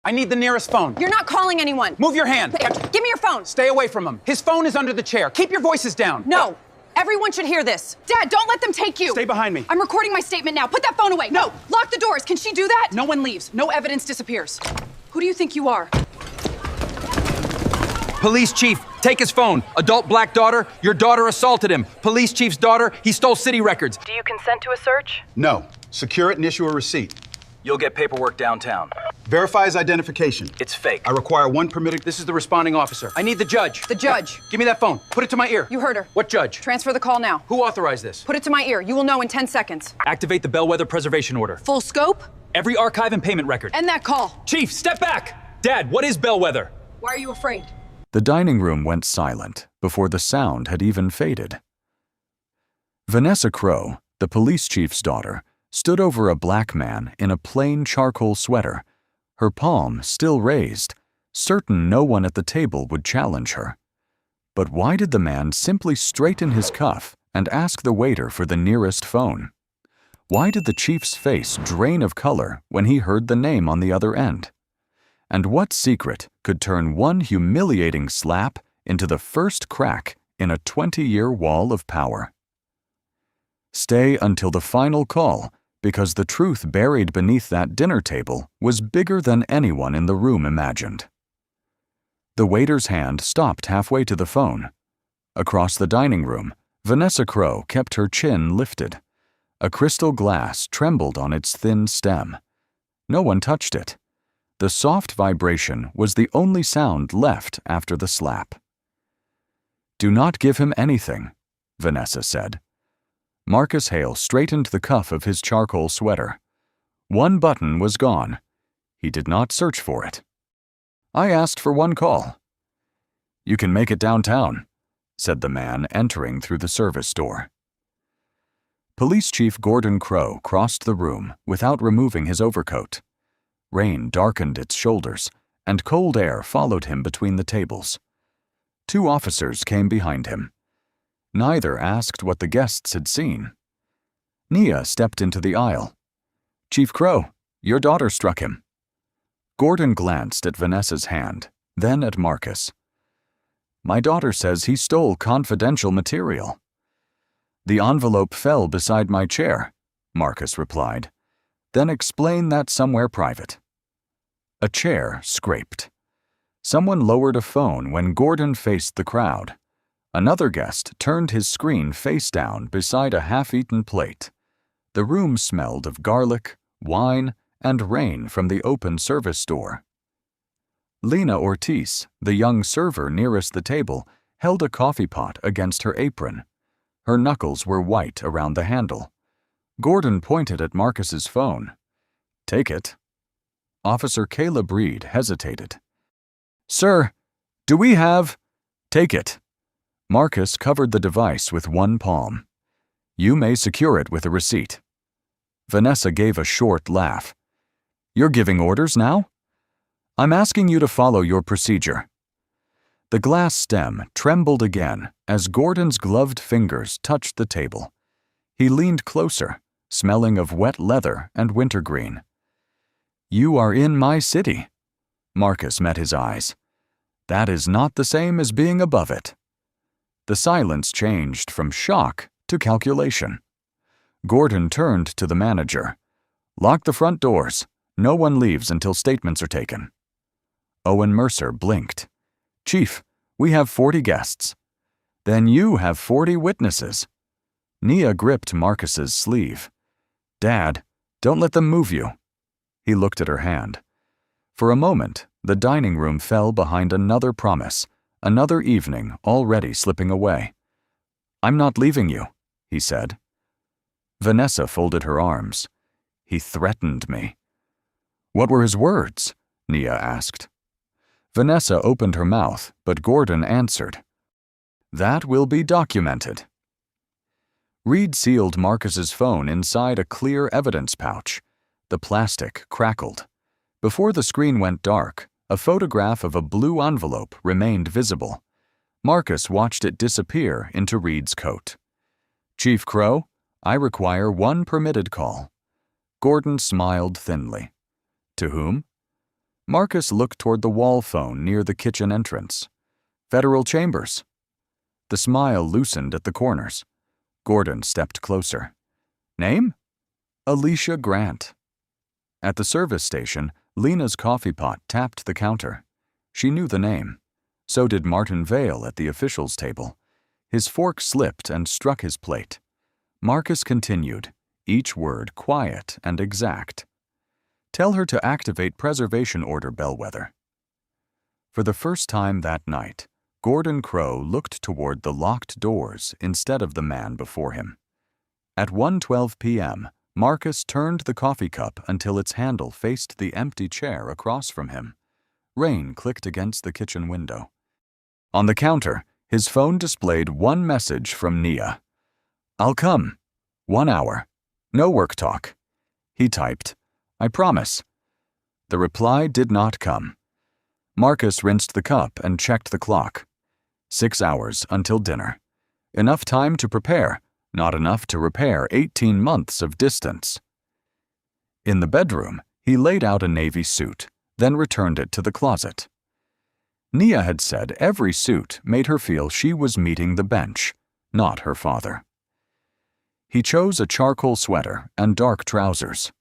I need the nearest phone. You're not calling anyone. Move your hand. Give me your phone. Stay away from him. His phone is under the chair. Keep your voices down. No. Everyone should hear this. Dad, don't let them take you. Stay behind me. I'm recording my statement now. Put that phone away. No. Lock the doors. Can she do that? No one leaves. No evidence disappears. Who do you think you are? Police chief, take his phone. Adult black daughter, your daughter assaulted him. Police chief's daughter, he stole city records. Do you consent to a search? No. Secure it and issue a receipt. You'll get paperwork downtown. Verify his identification. It's fake. I require one permitted... This is the responding officer. I need the judge. The judge. Give me that phone. Put it to my ear. You heard her. What judge? Transfer the call now. Who authorized this? Put it to my ear. You will know in 10 seconds. Activate the bellwether preservation order. Full scope? Every archive and payment record. End that call. Chief, step back! Dad, what is bellwether? Why are you afraid? The dining room went silent before the sound had even faded. Vanessa Crowe, the police chief's daughter, stood over a black man in a plain charcoal sweater, her palm still raised, certain no one at the table would challenge her. But why did the man simply straighten his cuff and ask the waiter for the nearest phone? Why did the chief's face drain of color when he heard the name on the other end? And what secret could turn one humiliating slap into the first crack in a 20-year wall of power? Stay until the final call, because the truth buried beneath that dinner table was bigger than anyone in the room imagined. The waiter's hand stopped halfway to the phone. Across the dining room, Vanessa Crowe kept her chin lifted. A crystal glass trembled on its thin stem. No one touched it. The soft vibration was the only sound left after the slap. "Do not give him anything," Vanessa said. Marcus Hale straightened the cuff of his charcoal sweater. One button was gone. He did not search for it. "I asked for one call." "You can make it downtown," said the man entering through the service door. Police Chief Gordon Crowe crossed the room without removing his overcoat. Rain darkened its shoulders, and cold air followed him between the tables. Two officers came behind him. Neither asked what the guests had seen. Nia stepped into the aisle. "Chief Crowe, your daughter struck him." Gordon glanced at Vanessa's hand, then at Marcus. "My daughter says he stole confidential material." "The envelope fell beside my chair," Marcus replied. "Then explain that somewhere private." A chair scraped. Someone lowered a phone when Gordon faced the crowd. Another guest turned his screen face down beside a half-eaten plate. The room smelled of garlic, wine, and rain from the open service door. Lena Ortiz, the young server nearest the table, held a coffee pot against her apron. Her knuckles were white around the handle. Gordon pointed at Marcus's phone. "Take it." Officer Caleb Reed hesitated. "Sir, do we have—" "Take it." Marcus covered the device with one palm. "You may secure it with a receipt." Vanessa gave a short laugh. "You're giving orders now?" "I'm asking you to follow your procedure." The glass stem trembled again as Gordon's gloved fingers touched the table. He leaned closer, smelling of wet leather and wintergreen. "You are in my city." Marcus met his eyes. "That is not the same as being above it." The silence changed from shock to calculation. Gordon turned to the manager. "Lock the front doors. No one leaves until statements are taken." Owen Mercer blinked. "Chief, we have 40 guests." "Then you have 40 witnesses." Nia gripped Marcus's sleeve. "Dad, don't let them move you." He looked at her hand. For a moment, the dining room fell behind another promise, another evening already slipping away. "I'm not leaving you," he said. Vanessa folded her arms. "He threatened me." "What were his words?" Nia asked. Vanessa opened her mouth, but Gordon answered. "That will be documented." Reed sealed Marcus's phone inside a clear evidence pouch. The plastic crackled. Before the screen went dark, a photograph of a blue envelope remained visible. Marcus watched it disappear into Reed's coat. "Chief Crowe, I require one permitted call." Gordon smiled thinly. "To whom?" Marcus looked toward the wall phone near the kitchen entrance. Federal Chambers. The smile loosened at the corners. Gordon stepped closer. Name? Alicia Grant. At the service station, Lena's coffee pot tapped the counter. She knew the name. So did Martin Vale at the officials' table. His fork slipped and struck his plate. Marcus continued, each word quiet and exact. Tell her to activate Preservation Order Bellwether. For the first time that night, Gordon Crow looked toward the locked doors instead of the man before him. At 1:12 p.m., Marcus turned the coffee cup until its handle faced the empty chair across from him. Rain clicked against the kitchen window. On the counter, his phone displayed one message from Nia. I'll come. 1 hour. No work talk. He typed, I promise. The reply did not come. Marcus rinsed the cup and checked the clock. 6 hours until dinner. Enough time to prepare, not enough to repair 18 months of distance. In the bedroom, he laid out a navy suit, then returned it to the closet. Nia had said every suit made her feel she was meeting the bench, not her father. He chose a charcoal sweater and dark trousers.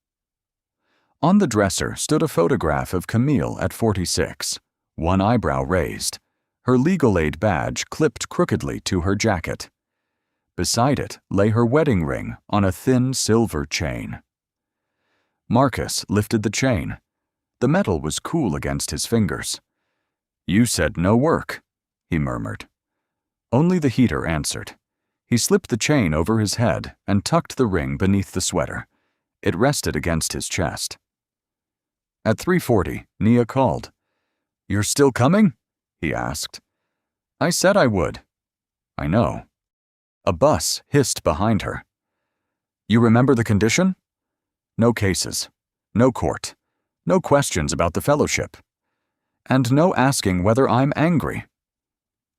On the dresser stood a photograph of Camille at 46, one eyebrow raised, her legal aid badge clipped crookedly to her jacket. Beside it lay her wedding ring on a thin silver chain. Marcus lifted the chain. The metal was cool against his fingers. You said no work, he murmured. Only the heater answered. He slipped the chain over his head and tucked the ring beneath the sweater. It rested against his chest. At 3:40, Nia called. You're still coming? He asked. I said I would. I know. A bus hissed behind her. You remember the condition? No cases. No court. No questions about the fellowship. And no asking whether I'm angry.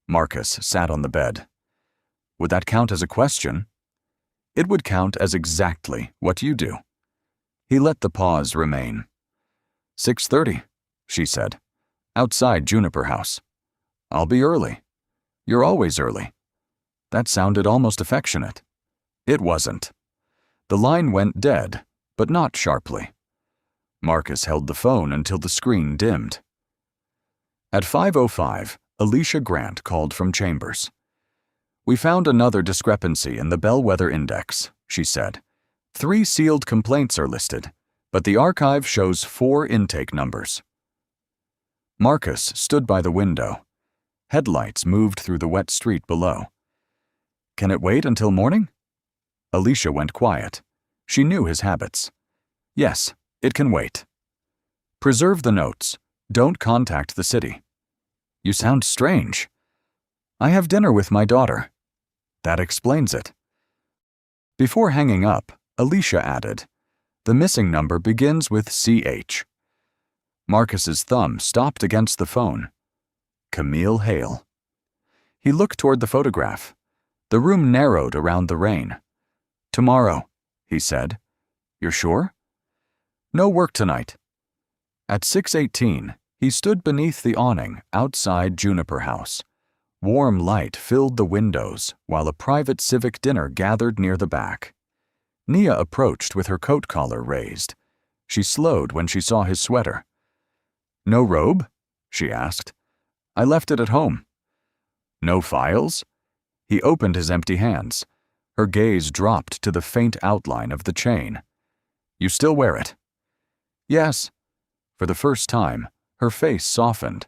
Marcus sat on the bed. Would that count as a question? It would count as exactly what you do. He let the pause remain. 6:30, she said. Outside Juniper House. I'll be early. You're always early. That sounded almost affectionate. It wasn't. The line went dead, but not sharply. Marcus held the phone until the screen dimmed. At 5:05, Alicia Grant called from Chambers. We found another discrepancy in the Bellwether Index, she said. 3 sealed complaints are listed, but the archive shows 4 intake numbers. Marcus stood by the window. Headlights moved through the wet street below. Can it wait until morning? Alicia went quiet. She knew his habits. Yes, it can wait. Preserve the notes. Don't contact the city. You sound strange. I have dinner with my daughter. That explains it. Before hanging up, Alicia added, the missing number begins with CH. Marcus's thumb stopped against the phone. Camille Hale. He looked toward the photograph. The room narrowed around the rain. Tomorrow, he said. You're sure? No work tonight. At 6:18, he stood beneath the awning outside Juniper House. Warm light filled the windows while a private civic dinner gathered near the back. Nia approached with her coat collar raised. She slowed when she saw his sweater. No robe? She asked. I left it at home. No files? He opened his empty hands. Her gaze dropped to the faint outline of the chain. You still wear it? Yes. For the first time, her face softened.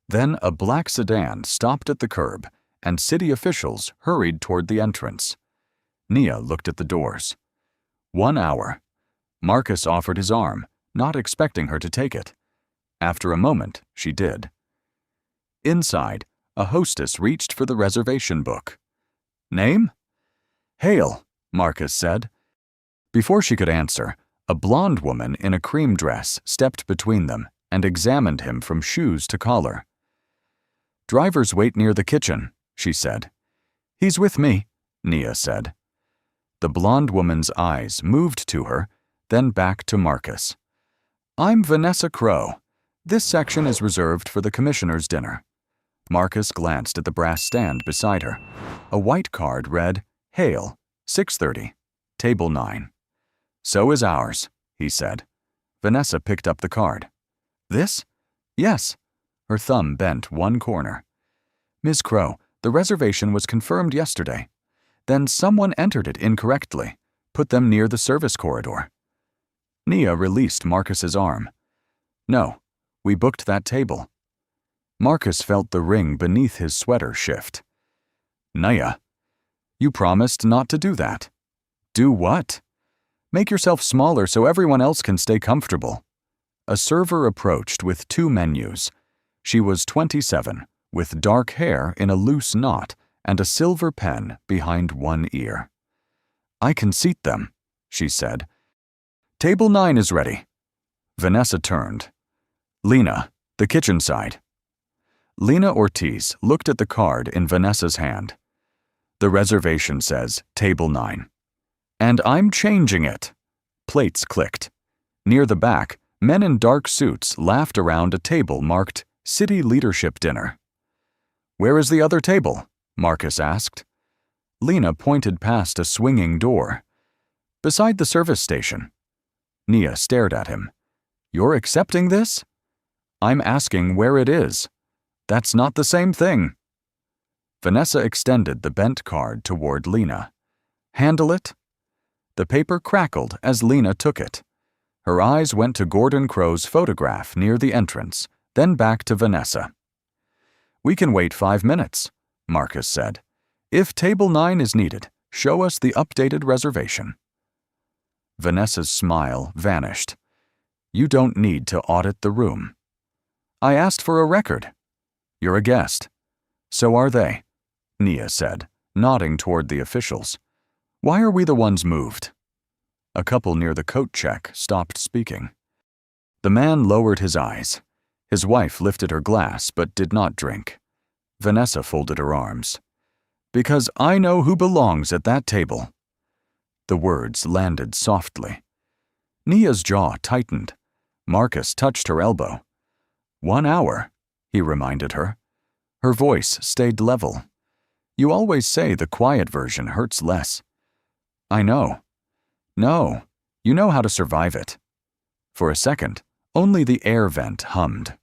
Then a black sedan stopped at the curb, and city officials hurried toward the entrance. Nia looked at the doors. 1 hour. Marcus offered his arm, not expecting her to take it. After a moment, she did. Inside, a hostess reached for the reservation book. Name? Hale, Marcus said. Before she could answer, a blonde woman in a cream dress stepped between them and examined him from shoes to collar. Drivers wait near the kitchen, she said. He's with me, Nia said. The blonde woman's eyes moved to her, then back to Marcus. I'm Vanessa Crow. This section is reserved for the commissioner's dinner. Marcus glanced at the brass stand beside her. A white card read, Hail, 6:30, Table 9. So is ours, he said. Vanessa picked up the card. This? Yes. Her thumb bent one corner. Ms. Crow, the reservation was confirmed yesterday. Then someone entered it incorrectly, put them near the service corridor. Nia released Marcus's arm. No, we booked that table. Marcus felt the ring beneath his sweater shift. Nia, you promised not to do that. Do what? Make yourself smaller so everyone else can stay comfortable. A server approached with 2 menus. She was 27, with dark hair in a loose knot and a silver pen behind one ear. I can seat them, she said. Table 9 is ready. Vanessa turned. Lena, the kitchen side. Lena Ortiz looked at the card in Vanessa's hand. The reservation says Table 9. And I'm changing it. Plates clicked. Near the back, men in dark suits laughed around a table marked City Leadership Dinner. Where is the other table? Marcus asked. Lena pointed past a swinging door. Beside the service station. Nia stared at him. You're accepting this? I'm asking where it is. That's not the same thing. Vanessa extended the bent card toward Lena. Handle it? The paper crackled as Lena took it. Her eyes went to Gordon Crow's photograph near the entrance, then back to Vanessa. We can wait 5 minutes, Marcus said. If Table 9 is needed, show us the updated reservation. Vanessa's smile vanished. You don't need to audit the room. I asked for a record. You're a guest. So are they, Nia said, nodding toward the officials. Why are we the ones moved? A couple near the coat check stopped speaking. The man lowered his eyes. His wife lifted her glass but did not drink. Vanessa folded her arms. Because I know who belongs at that table. The words landed softly. Nia's jaw tightened. Marcus touched her elbow. 1 hour, he reminded her. Her voice stayed level. You always say the quiet version hurts less. I know. No, you know how to survive it. For a second, only the air vent hummed.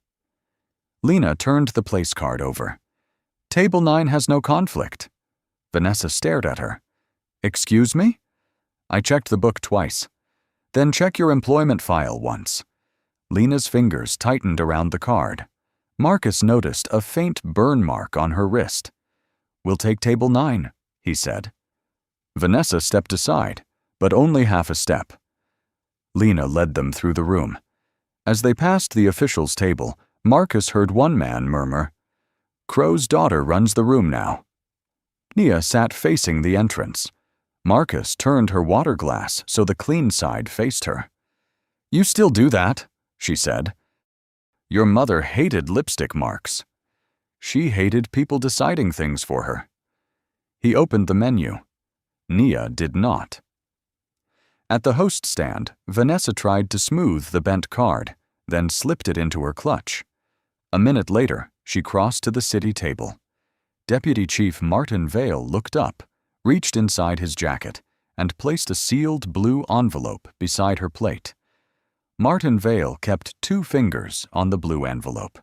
Lena turned the place card over. Table 9 has no conflict. Vanessa stared at her. Excuse me? I checked the book twice. Then check your employment file once. Lena's fingers tightened around the card. Marcus noticed a faint burn mark on her wrist. We'll take Table 9, he said. Vanessa stepped aside, but only half a step. Lena led them through the room. As they passed the officials' table, Marcus heard one man murmur, Crow's daughter runs the room now. Nia sat facing the entrance. Marcus turned her water glass so the clean side faced her. You still do that, she said. Your mother hated lipstick marks. She hated people deciding things for her. He opened the menu. Nia did not. At the host stand, Vanessa tried to smooth the bent card, then slipped it into her clutch. A minute later, she crossed to the city table. Deputy Chief Martin Vale looked up, reached inside his jacket, and placed a sealed blue envelope beside her plate. Martin Vale kept 2 fingers on the blue envelope.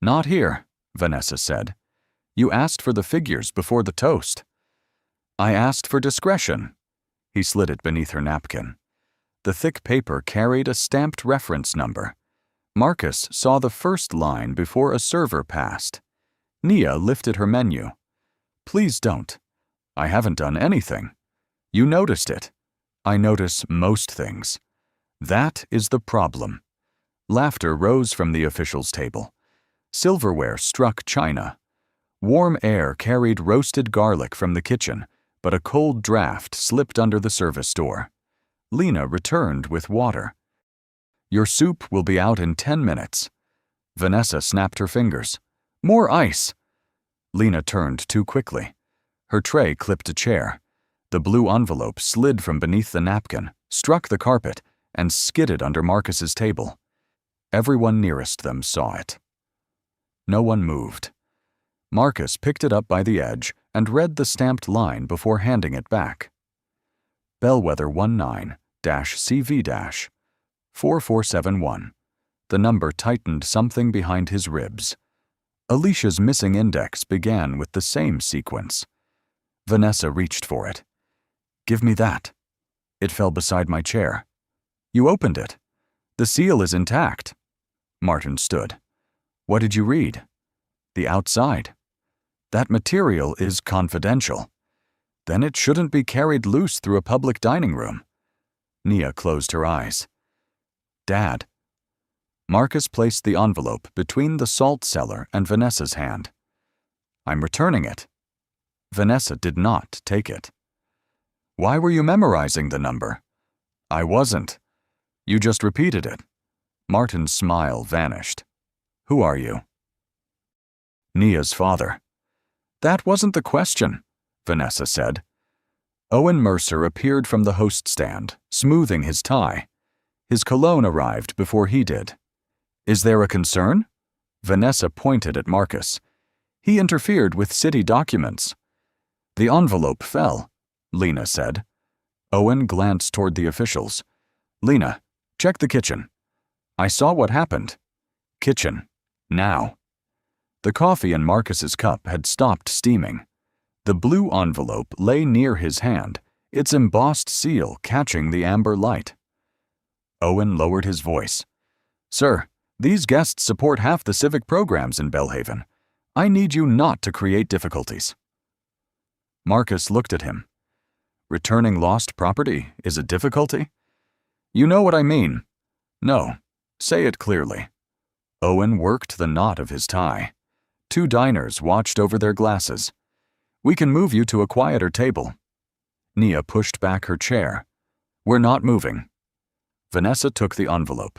Not here, Vanessa said. You asked for the figures before the toast. I asked for discretion. He slid it beneath her napkin. The thick paper carried a stamped reference number. Marcus saw the first line before a server passed. Nia lifted her menu. Please don't. I haven't done anything. You noticed it. I notice most things. That is the problem. Laughter rose from the officials' table. Silverware struck china. Warm air carried roasted garlic from the kitchen, but a cold draft slipped under the service door. Lena returned with water. Your soup will be out in 10 minutes. Vanessa snapped her fingers. More ice. Lena turned too quickly. Her tray clipped a chair. The blue envelope slid from beneath the napkin, struck the carpet, and skidded under Marcus's table. Everyone nearest them saw it. No one moved. Marcus picked it up by the edge and read the stamped line before handing it back. Bellwether 19-CV-4471. The number tightened something behind his ribs. Alicia's missing index began with the same sequence. Vanessa reached for it. "Give me that." It fell beside my chair. "You opened it. The seal is intact." Martin stood. "What did you read?" "The outside." "That material is confidential. Then it shouldn't be carried loose through a public dining room." Nia closed her eyes. "Dad." Marcus placed the envelope between the salt cellar and Vanessa's hand. "I'm returning it." Vanessa did not take it. "Why were you memorizing the number?" "I wasn't. You just repeated it." Martin's smile vanished. "Who are you?" "Nia's father." "That wasn't the question," Vanessa said. Owen Mercer appeared from the host stand, smoothing his tie. His cologne arrived before he did. "Is there a concern?" Vanessa pointed at Marcus. "He interfered with city documents." "The envelope fell," Lena said. Owen glanced toward the officials. "Lena, check the kitchen." "I saw what happened." "Kitchen. Now." The coffee in Marcus's cup had stopped steaming. The blue envelope lay near his hand, its embossed seal catching the amber light. Owen lowered his voice. "Sir, these guests support half the civic programs in Belhaven. I need you not to create difficulties." Marcus looked at him. "Returning lost property is a difficulty?" "You know what I mean." "No. Say it clearly." Owen worked the knot of his tie. Two diners watched over their glasses. "We can move you to a quieter table." Nia pushed back her chair. "We're not moving." Vanessa took the envelope.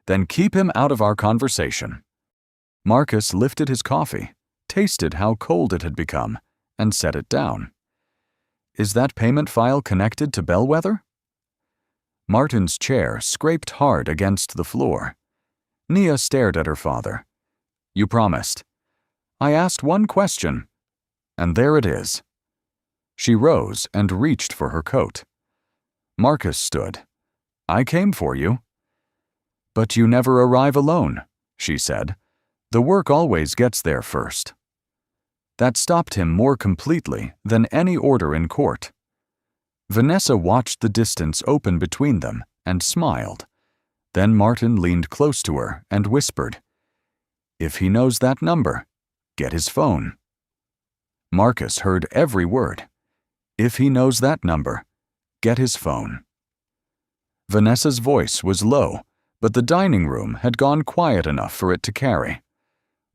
"Then keep him out of our conversation." Marcus lifted his coffee, tasted how cold it had become, and set it down. "Is that payment file connected to Bellwether?" Martin's chair scraped hard against the floor. Nia stared at her father. "You promised." "I asked one question." "And there it is." She rose and reached for her coat. Marcus stood. "I came for you." "But you never arrive alone," she said. "The work always gets there first." That stopped him more completely than any order in court. Vanessa watched the distance open between them and smiled. Then Martin leaned close to her and whispered, "If he knows that number, get his phone." Marcus heard every word. "If he knows that number, get his phone." Vanessa's voice was low, but the dining room had gone quiet enough for it to carry.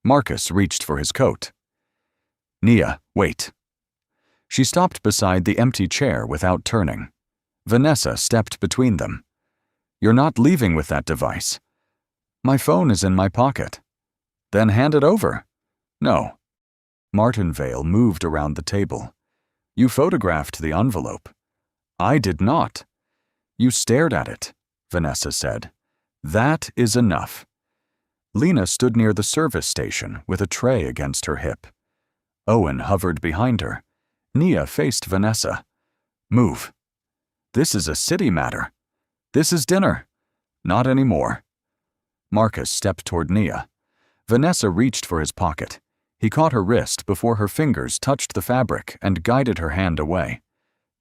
Marcus reached for his coat. "Nia, wait." She stopped beside the empty chair without turning. Vanessa stepped between them. "You're not leaving with that device." "My phone is in my pocket." "Then hand it over." "No." Martin Vale moved around the table. "You photographed the envelope." "I did not." "You stared at it," Vanessa said. "That is enough." Lena stood near the service station with a tray against her hip. Owen hovered behind her. Nia faced Vanessa. "Move." "This is a city matter." "This is dinner." "Not anymore." Marcus stepped toward Nia. Vanessa reached for his pocket. He caught her wrist before her fingers touched the fabric and guided her hand away.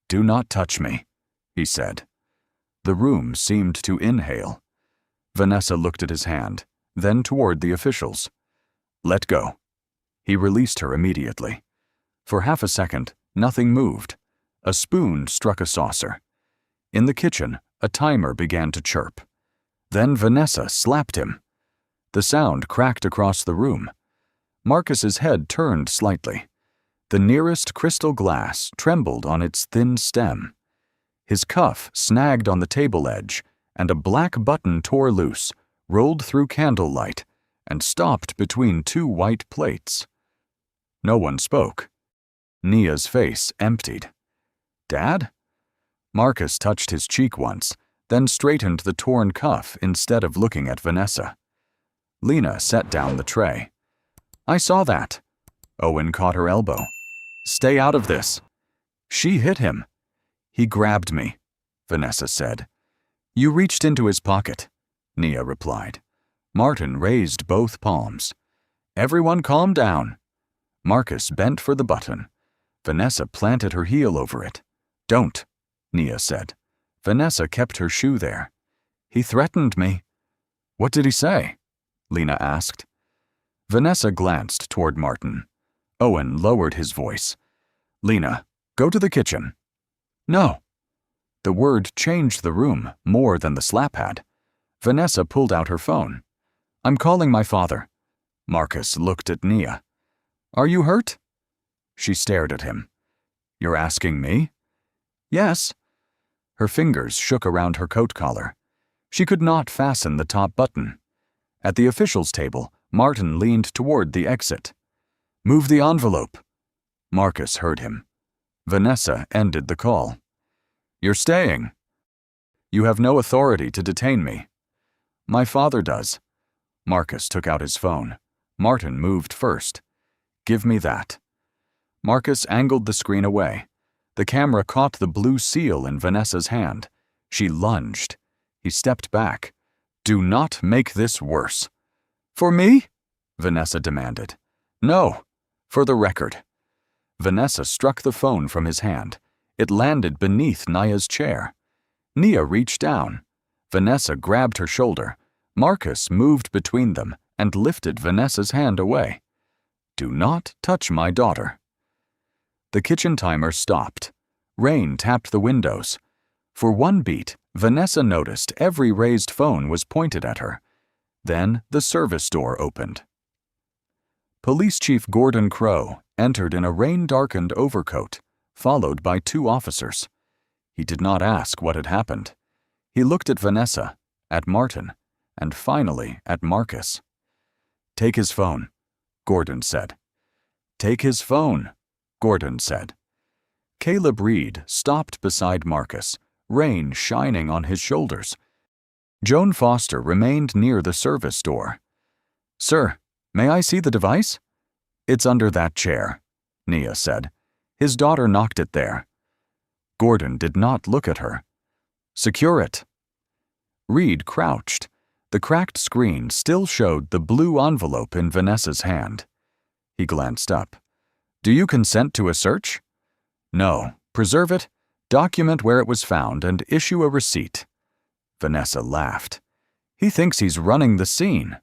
"Do not touch me," he said. The room seemed to inhale. Vanessa looked at his hand, then toward the officials. "Let go." He released her immediately. For half a second, nothing moved. A spoon struck a saucer. In the kitchen, a timer began to chirp. Then Vanessa slapped him. The sound cracked across the room. Marcus's head turned slightly. The nearest crystal glass trembled on its thin stem. His cuff snagged on the table edge, and a black button tore loose, rolled through candlelight, and stopped between two white plates. No one spoke. Nia's face emptied. "Dad?" Marcus touched his cheek once, then straightened the torn cuff instead of looking at Vanessa. Lena set down the tray. I saw that. Owen caught her elbow. Stay out of this. She hit him. He grabbed me, Vanessa said. You reached into his pocket, Nia replied. Martin raised both palms. Everyone calm down. Marcus bent for the button. Vanessa planted her heel over it. Don't, Nia said. Vanessa kept her shoe there. He threatened me. What did he say? Lena asked. Vanessa glanced toward Martin. Owen lowered his voice. Lena, go to the kitchen. No. The word changed the room more than the slap had. Vanessa pulled out her phone. I'm calling my father. Marcus looked at Nia. Are you hurt? She stared at him. You're asking me? Yes. Her fingers shook around her coat collar. She could not fasten the top button. At the officials' table, Martin leaned toward the exit. Move the envelope. Marcus heard him. Vanessa ended the call. You're staying. You have no authority to detain me. My father does. Marcus took out his phone. Martin moved first. Give me that. Marcus angled the screen away. The camera caught the blue seal in Vanessa's hand. She lunged. He stepped back. Do not make this worse. For me? Vanessa demanded. No, for the record. Vanessa struck the phone from his hand. It landed beneath Nia's chair. Nia reached down. Vanessa grabbed her shoulder. Marcus moved between them and lifted Vanessa's hand away. Do not touch my daughter. The kitchen timer stopped. Rain tapped the windows. For one beat, Vanessa noticed every raised phone was pointed at her. Then the service door opened. Police Chief Gordon Crow entered in a rain-darkened overcoat, followed by 2 officers. He did not ask what had happened. He looked at Vanessa, at Martin, and finally at Marcus. Take his phone, Gordon said. Take his phone, Gordon said. Caleb Reed stopped beside Marcus, rain shining on his shoulders. Joan Foster remained near the service door. Sir, may I see the device? It's under that chair, Nia said. His daughter knocked it there. Gordon did not look at her. Secure it. Reed crouched. The cracked screen still showed the blue envelope in Vanessa's hand. He glanced up. Do you consent to a search? No. Preserve it, document where it was found, and issue a receipt. Vanessa laughed. He thinks he's running the scene.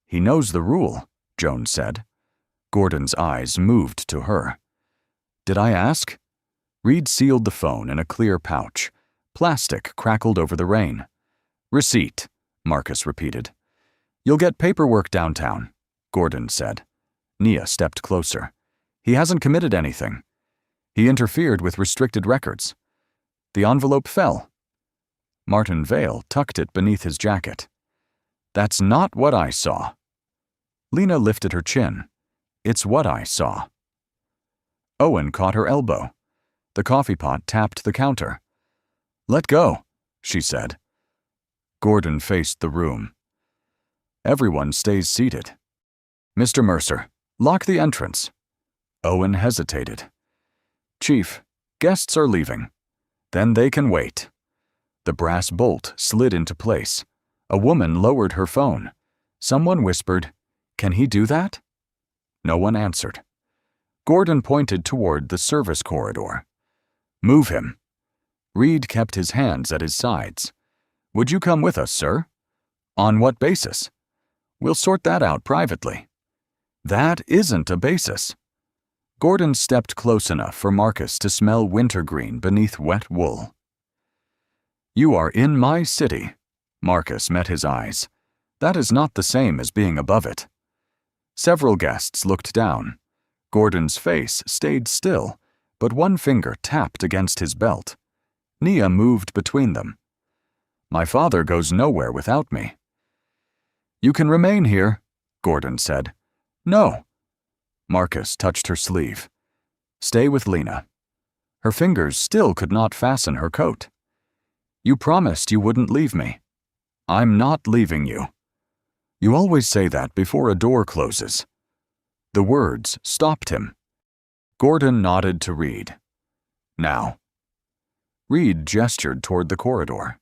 He knows the rule, Joan said. Gordon's eyes moved to her. Did I ask? Reed sealed the phone in a clear pouch. Plastic crackled over the rain. Receipt, Marcus repeated. You'll get paperwork downtown, Gordon said. Nia stepped closer. He hasn't committed anything. He interfered with restricted records. The envelope fell. Martin Vale tucked it beneath his jacket. That's not what I saw. Lena lifted her chin. It's what I saw. Owen caught her elbow. The coffee pot tapped the counter. Let go, she said. Gordon faced the room. Everyone stays seated. Mr. Mercer, lock the entrance. Owen hesitated. Chief, guests are leaving. Then they can wait. The brass bolt slid into place. A woman lowered her phone. Someone whispered, Can he do that? No one answered. Gordon pointed toward the service corridor. Move him. Reed kept his hands at his sides. Would you come with us, sir? On what basis? We'll sort that out privately. That isn't a basis. Gordon stepped close enough for Marcus to smell wintergreen beneath wet wool. You are in my city. Marcus met his eyes. That is not the same as being above it. Several guests looked down. Gordon's face stayed still, but one finger tapped against his belt. Nia moved between them. My father goes nowhere without me. You can remain here, Gordon said. No. Marcus touched her sleeve. Stay with Lena. Her fingers still could not fasten her coat. You promised you wouldn't leave me. I'm not leaving you. You always say that before a door closes. The words stopped him. Gordon nodded to Reed. Now. Reed gestured toward the corridor.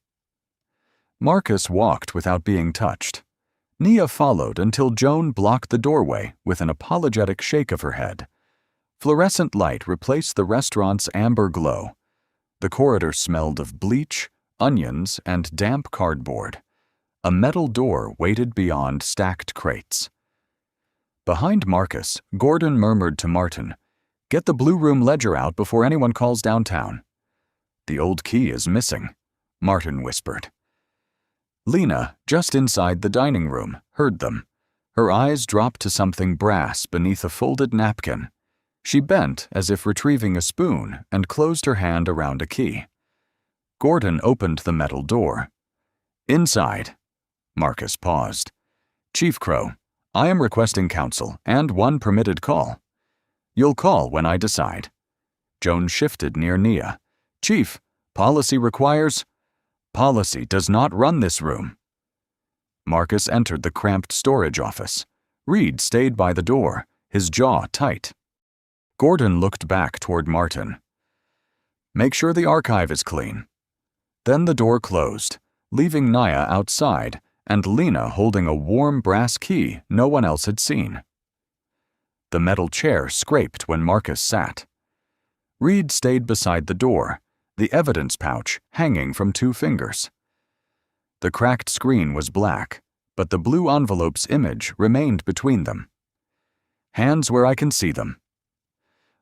Marcus walked without being touched. Nia followed until Joan blocked the doorway with an apologetic shake of her head. Fluorescent light replaced the restaurant's amber glow. The corridor smelled of bleach, onions, and damp cardboard. A metal door waited beyond stacked crates. Behind Marcus, Gordon murmured to Martin, "Get the Blue Room ledger out before anyone calls downtown." "The old key is missing," Martin whispered. Lena, just inside the dining room, heard them. Her eyes dropped to something brass beneath a folded napkin. She bent as if retrieving a spoon and closed her hand around a key. Gordon opened the metal door. "Inside." Marcus paused. "Chief Crow, I am requesting counsel and one permitted call. You'll call when I decide." Joan shifted near Nia. "Chief, policy requires—" "Policy does not run this room." Marcus entered the cramped storage office. Reed stayed by the door, his jaw tight. Gordon looked back toward Martin. "Make sure the archive is clean." Then the door closed, leaving Nia outside and Lena holding a warm brass key no one else had seen. The metal chair scraped when Marcus sat. Reed stayed beside the door, the evidence pouch hanging from 2 fingers. The cracked screen was black, but the blue envelope's image remained between them. "Hands where I can see them."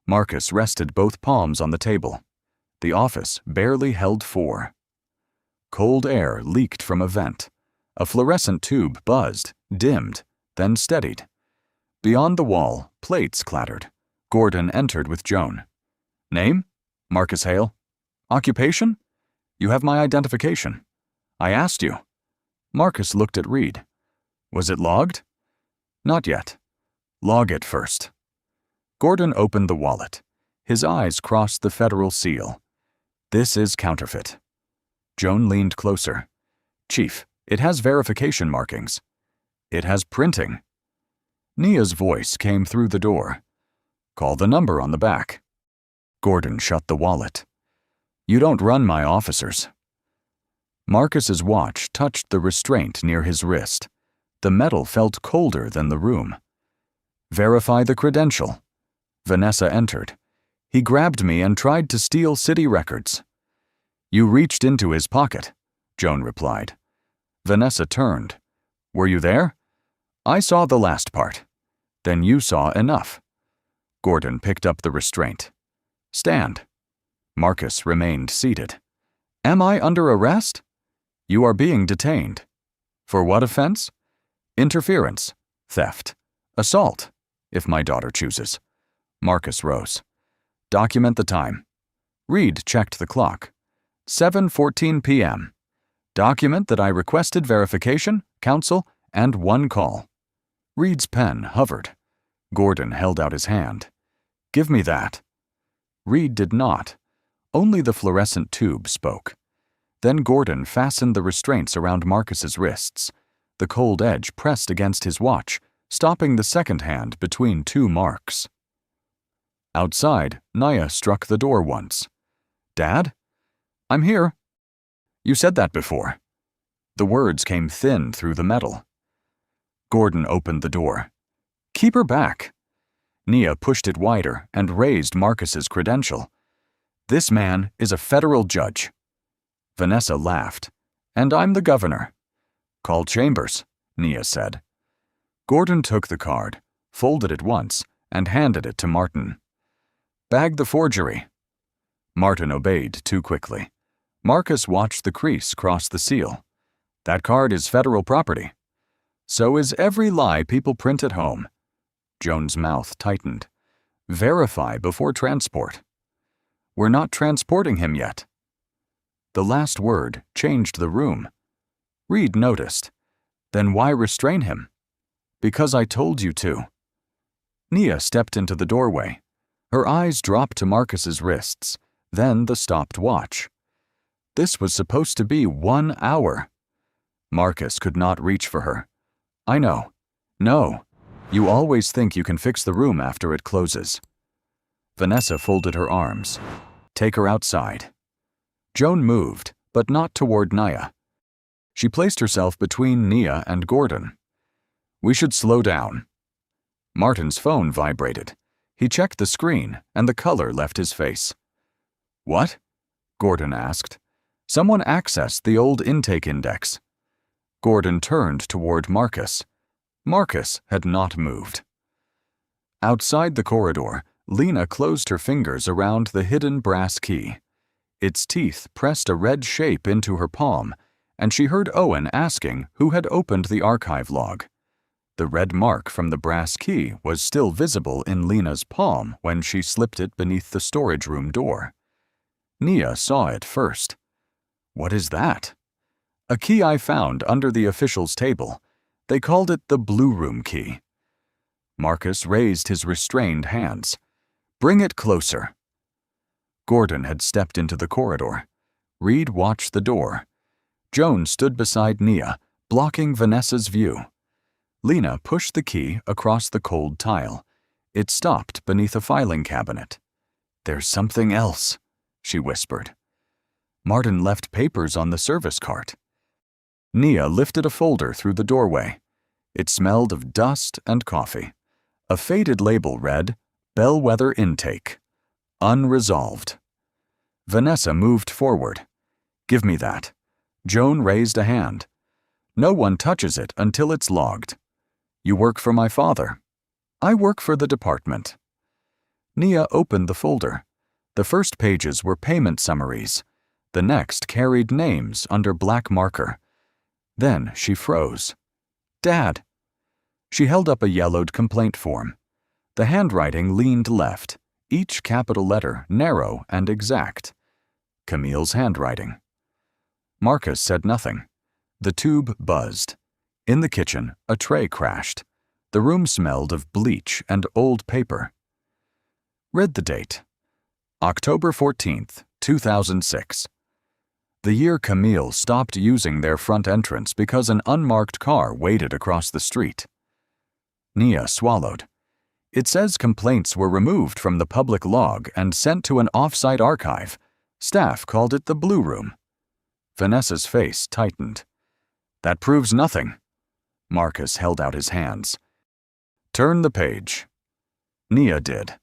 Marcus rested both palms on the table. The office barely held 4. Cold air leaked from a vent. A fluorescent tube buzzed, dimmed, then steadied. Beyond the wall, plates clattered. Gordon entered with Joan. "Name? Marcus Hale. Occupation? You have my identification. I asked you." Marcus looked at Reed. "Was it logged?" "Not yet. Log it first." Gordon opened the wallet. His eyes crossed the federal seal. "This is counterfeit." Joan leaned closer. "Chief, it has verification markings." "It has printing." Nia's voice came through the door. "Call the number on the back." Gordon shut the wallet. "You don't run my officers." Marcus's watch touched the restraint near his wrist. The metal felt colder than the room. "Verify the credential." Vanessa entered. "He grabbed me and tried to steal city records." "You reached into his pocket," Joan replied. Vanessa turned. "Were you there?" "I saw the last part." "Then you saw enough." Gordon picked up the restraint. "Stand." Marcus remained seated. "Am I under arrest?" "You are being detained." "For what offense?" "Interference, theft, assault, if my daughter chooses." Marcus rose. "Document the time." Reed checked the clock. 7:14 p.m. "Document that I requested verification, counsel, and 1 call." Reed's pen hovered. Gordon held out his hand. "Give me that." Reed did not. Only the fluorescent tube spoke. Then Gordon fastened the restraints around Marcus's wrists. The cold edge pressed against his watch, stopping the second hand between 2 marks. Outside, Nia struck the door once. "Dad?" "I'm here." "You said that before." The words came thin through the metal. Gordon opened the door. "Keep her back." Nia pushed it wider and raised Marcus's credential. "This man is a federal judge." Vanessa laughed. "And I'm the governor." "Call Chambers," Nia said. Gordon took the card, folded it once, and handed it to Martin. "Bag the forgery." Martin obeyed too quickly. Marcus watched the crease cross the seal. "That card is federal property." "So is every lie people print at home." Joan's mouth tightened. "Verify before transport." "We're not transporting him yet." The last word changed the room. Reed noticed. "Then why restrain him?" "Because I told you to." Nia stepped into the doorway. Her eyes dropped to Marcus's wrists, then the stopped watch. This was supposed to be 1 hour. Marcus could not reach for her. I know. No. You always think you can fix the room after it closes. Vanessa folded her arms. Take her outside. Joan moved, but not toward Nia. She placed herself between Nia and Gordon. We should slow down. Martin's phone vibrated. He checked the screen, and the color left his face. What? Gordon asked. Someone accessed the old intake index. Gordon turned toward Marcus. Marcus had not moved. Outside the corridor, Lena closed her fingers around the hidden brass key. Its teeth pressed a red shape into her palm, and she heard Owen asking who had opened the archive log. The red mark from the brass key was still visible in Lena's palm when she slipped it beneath the storage room door. Nia saw it first. What is that? A key I found under the officials' table. They called it the Blue Room key. Marcus raised his restrained hands. Bring it closer. Gordon had stepped into the corridor. Reed watched the door. Joan stood beside Nia, blocking Vanessa's view. Lena pushed the key across the cold tile. It stopped beneath a filing cabinet. There's something else, she whispered. Martin left papers on the service cart. Nia lifted a folder through the doorway. It smelled of dust and coffee. A faded label read, Bellwether Intake. Unresolved. Vanessa moved forward. Give me that. Joan raised a hand. No one touches it until it's logged. You work for my father. I work for the department. Nia opened the folder. The first pages were payment summaries. The next carried names under black marker. Then she froze. Dad. She held up a yellowed complaint form. The handwriting leaned left, each capital letter narrow and exact. Camille's handwriting. Marcus said nothing. The tube buzzed. In the kitchen, a tray crashed. The room smelled of bleach and old paper. Read the date. October 14th, 2006. The year Camille stopped using their front entrance because an unmarked car waited across the street. Nia swallowed. It says complaints were removed from the public log and sent to an off-site archive. Staff called it the Blue Room. Vanessa's face tightened. That proves nothing. Marcus held out his hands. Turn the page. Nia did.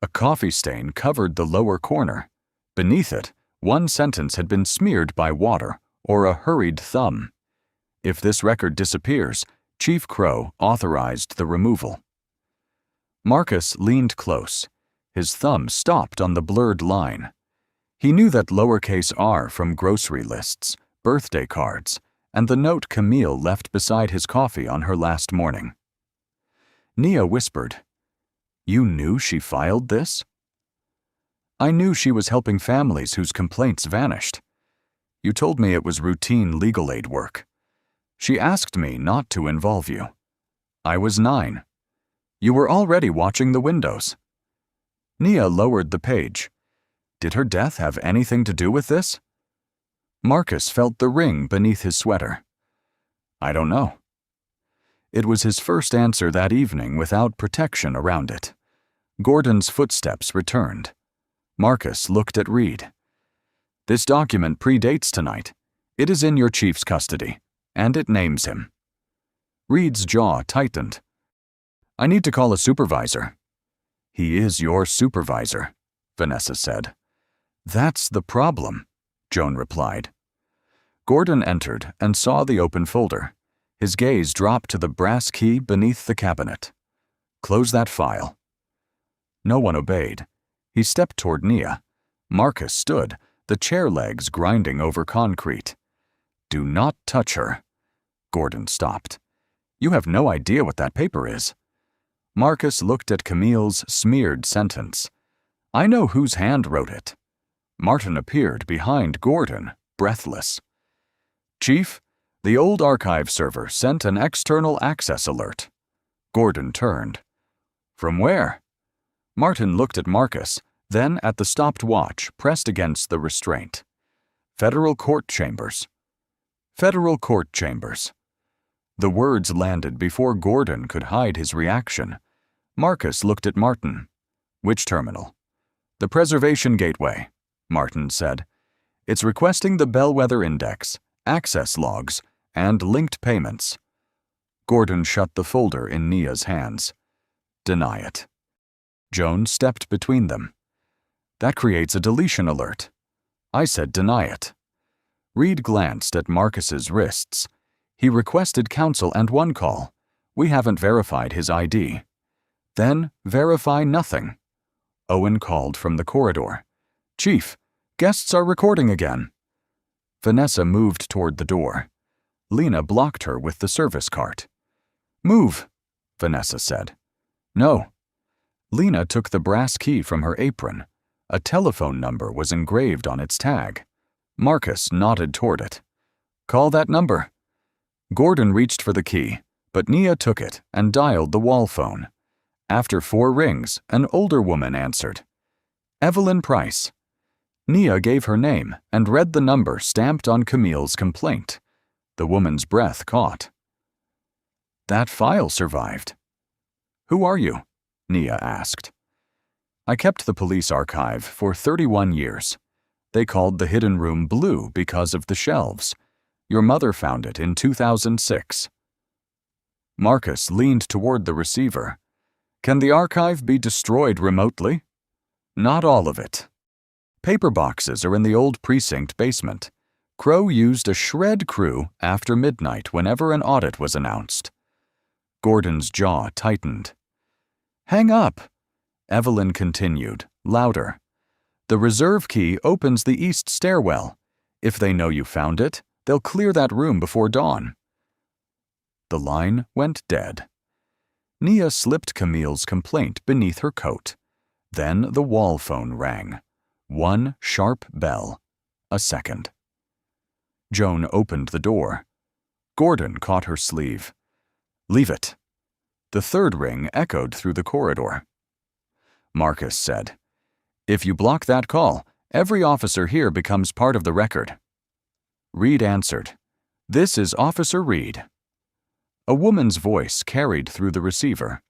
A coffee stain covered the lower corner. Beneath it, one sentence had been smeared by water or a hurried thumb. If this record disappears, Chief Crow authorized the removal. Marcus leaned close. His thumb stopped on the blurred line. He knew that lowercase r from grocery lists, birthday cards, and the note Camille left beside his coffee on her last morning. Nia whispered, You knew she filed this? I knew she was helping families whose complaints vanished. You told me it was routine legal aid work. She asked me not to involve you. I was 9. You were already watching the windows. Nia lowered the page. Did her death have anything to do with this? Marcus felt the ring beneath his sweater. I don't know. It was his first answer that evening without protection around it. Gordon's footsteps returned. Marcus looked at Reed. This document predates tonight. It is in your chief's custody, and it names him. Reed's jaw tightened. I need to call a supervisor. He is your supervisor, Vanessa said. That's the problem, Joan replied. Gordon entered and saw the open folder. His gaze dropped to the brass key beneath the cabinet. Close that file. No one obeyed. He stepped toward Nia. Marcus stood, the chair legs grinding over concrete. Do not touch her. Gordon stopped. You have no idea what that paper is. Marcus looked at Camille's smeared sentence. I know whose hand wrote it. Martin appeared behind Gordon, breathless. Chief, the old archive server sent an external access alert. Gordon turned. From where? Martin looked at Marcus, then at the stopped watch pressed against the restraint. Federal Court Chambers. Federal Court Chambers. The words landed before Gordon could hide his reaction. Marcus looked at Martin. "Which terminal?" "The Preservation Gateway," Martin said. "It's requesting the Bellwether Index, access logs, and linked payments." Gordon shut the folder in Nia's hands. "Deny it." Joan stepped between them. "That creates a deletion alert." "I said deny it." Reed glanced at Marcus's wrists. "He requested counsel and one call. We haven't verified his ID." "Then verify nothing." Owen called from the corridor. "Chief, guests are recording again." Vanessa moved toward the door. Lena blocked her with the service cart. "Move," Vanessa said. "No." Lena took the brass key from her apron. A telephone number was engraved on its tag. Marcus nodded toward it. "Call that number." Gordon reached for the key, but Nia took it and dialed the wall phone. After 4 rings, an older woman answered. "Evelyn Price." Nia gave her name and read the number stamped on Camille's complaint. The woman's breath caught. "That file survived." "Who are you?" Nia asked. "I kept the police archive for 31 years. They called the hidden room blue because of the shelves. Your mother found it in 2006. Marcus leaned toward the receiver. "Can the archive be destroyed remotely?" "Not all of it. Paper boxes are in the old precinct basement. Crow used a shred crew after midnight whenever an audit was announced." Gordon's jaw tightened. "Hang up," Evelyn continued, louder. "The reserve key opens the east stairwell. If they know you found it, they'll clear that room before dawn." The line went dead. Nia slipped Camille's complaint beneath her coat. Then the wall phone rang. 1 sharp bell. A second. Joan opened the door. Gordon caught her sleeve. "Leave it." The 3rd ring echoed through the corridor. Marcus said, "If you block that call, every officer here becomes part of the record." Reed answered, "This is Officer Reed." A woman's voice carried through the receiver.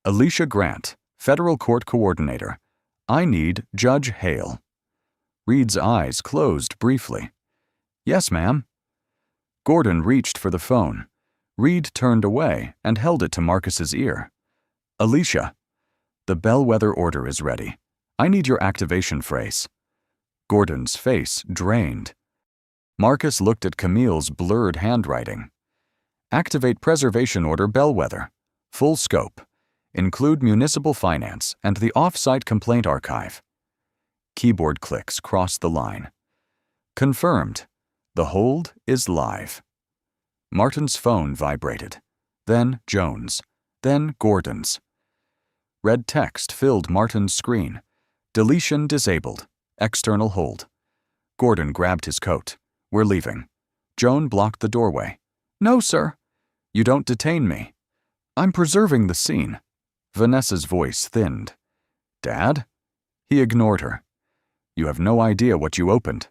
"Alicia Grant, Federal Court Coordinator. I need Judge Hale." Reed's eyes closed briefly. "Yes, ma'am." Gordon reached for the phone. Reed turned away and held it to Marcus's ear. "Alicia, the bellwether order is ready. I need your activation phrase." Gordon's face drained. Marcus looked at Camille's blurred handwriting. "Activate Preservation Order Bellwether. Full scope. Include municipal finance and the off-site complaint archive." Keyboard clicks crossed the line. "Confirmed. The hold is live." Martin's phone vibrated. Then Joan's. Then Gordon's. Red text filled Martin's screen. "Deletion disabled. External hold." Gordon grabbed his coat. "We're leaving." Joan blocked the doorway. "No, sir." "You don't detain me." "I'm preserving the scene." Vanessa's voice thinned. "Dad?" He ignored her. "You have no idea what you opened."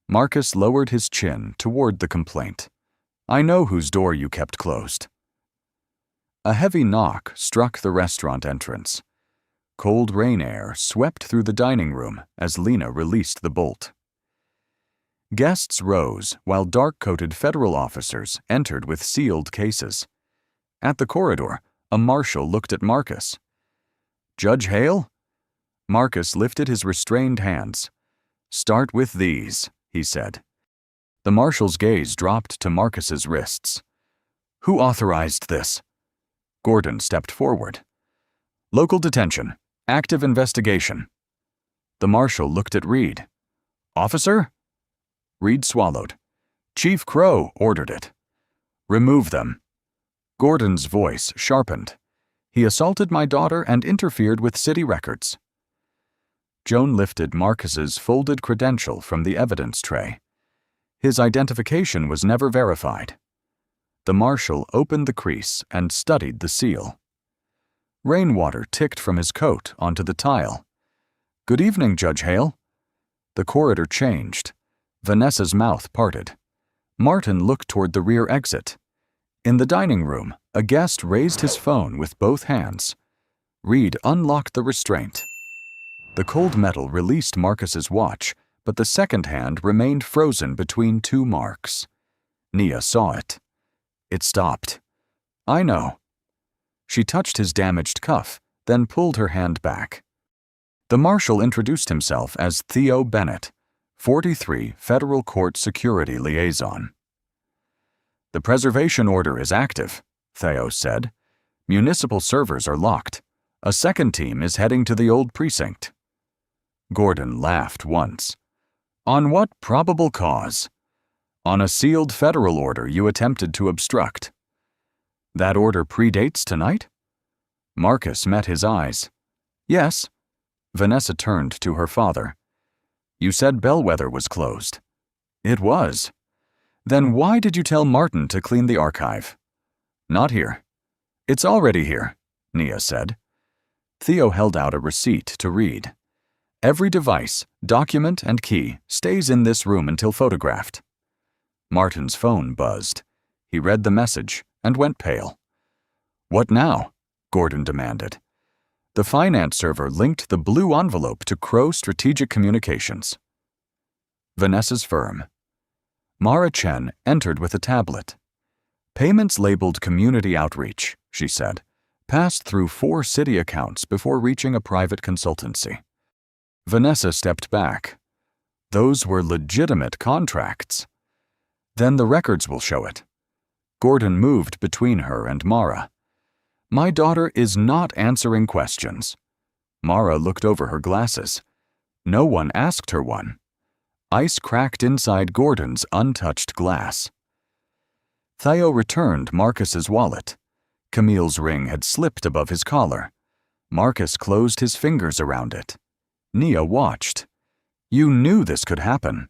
Marcus lowered his chin toward the complaint. "I know whose door you kept closed." A heavy knock struck the restaurant entrance. Cold rain air swept through the dining room as Lena released the bolt. Guests rose while dark-coated federal officers entered with sealed cases. At the corridor, a marshal looked at Marcus. "Judge Hale?" Marcus lifted his restrained hands. "Start with these," he said. The marshal's gaze dropped to Marcus's wrists. "Who authorized this?" Gordon stepped forward. "Local detention. Active investigation." The marshal looked at Reed. "Officer?" Reed swallowed. "Chief Crow ordered it." "Remove them." Gordon's voice sharpened. "He assaulted my daughter and interfered with city records." Joan lifted Marcus's folded credential from the evidence tray. His identification was never verified. The marshal opened the crease and studied the seal. Rainwater ticked from his coat onto the tile. "Good evening, Judge Hale." The corridor changed. Vanessa's mouth parted. Martin looked toward the rear exit. In the dining room, a guest raised his phone with both hands. Reed unlocked the restraint. The cold metal released Marcus's watch, but the second hand remained frozen between two marks. Nia saw it. It stopped. I know. She touched his damaged cuff, then pulled her hand back. The marshal introduced himself as Theo Bennett, 43 Federal Court Security Liaison. The preservation order is active, Theo said. Municipal servers are locked. A second team is heading to the old precinct. Gordon laughed once. On what probable cause? On a sealed federal order you attempted to obstruct. That order predates tonight? Marcus met his eyes. Yes. Vanessa turned to her father. You said Bellwether was closed. It was. Then why did you tell Martin to clean the archive? Not here. It's already here, Nia said. Theo held out a receipt to read. Every device, document, and key stays in this room until photographed. Martin's phone buzzed. He read the message and went pale. What now? Gordon demanded. The finance server linked the blue envelope to Crow Strategic Communications. Vanessa's firm. Mara Chen entered with a tablet. Payments labeled Community Outreach, she said, passed through 4 city accounts before reaching a private consultancy. Vanessa stepped back. Those were legitimate contracts. Then the records will show it. Gordon moved between her and Mara. My daughter is not answering questions. Mara looked over her glasses. No one asked her one. Ice cracked inside Gordon's untouched glass. Theo returned Marcus's wallet. Camille's ring had slipped above his collar. Marcus closed his fingers around it. Nia watched. You knew this could happen.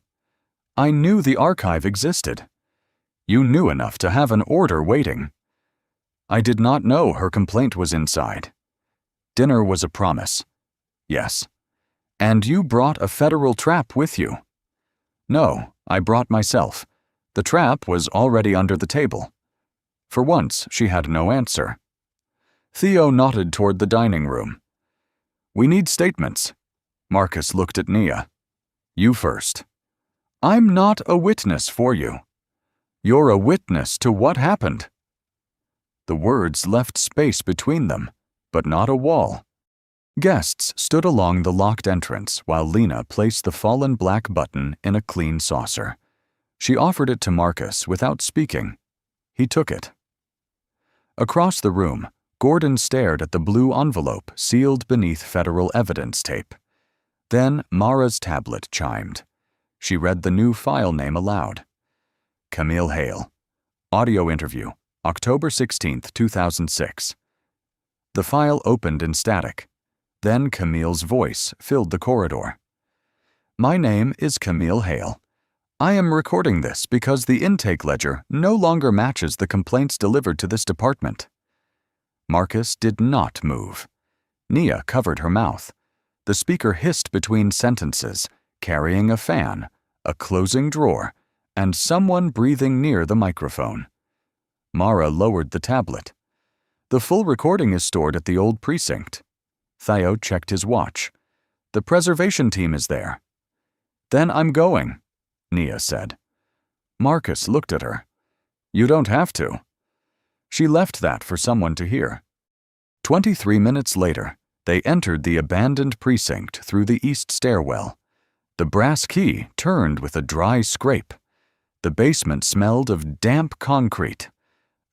I knew the archive existed. You knew enough to have an order waiting. I did not know her complaint was inside. Dinner was a promise. Yes. And you brought a federal trap with you. No, I brought myself. The trap was already under the table. For once, she had no answer. Theo nodded toward the dining room. We need statements. Marcus looked at Nia. You first. I'm not a witness for you. You're a witness to what happened. The words left space between them, but not a wall. Guests stood along the locked entrance while Lena placed the fallen black button in a clean saucer. She offered it to Marcus without speaking. He took it. Across the room, Gordon stared at the blue envelope sealed beneath federal evidence tape. Then Mara's tablet chimed. She read the new file name aloud. Camille Hale. Audio interview, October 16, 2006. The file opened in static. Then Camille's voice filled the corridor. My name is Camille Hale. I am recording this because the intake ledger no longer matches the complaints delivered to this department. Marcus did not move. Nia covered her mouth. The speaker hissed between sentences, carrying a fan, a closing drawer, and someone breathing near the microphone. Mara lowered the tablet. The full recording is stored at the old precinct. Theo checked his watch. The preservation team is there. Then I'm going, Nia said. Marcus looked at her. You don't have to. She left that for someone to hear. 23 minutes later, they entered the abandoned precinct through the east stairwell. The brass key turned with a dry scrape. The basement smelled of damp concrete.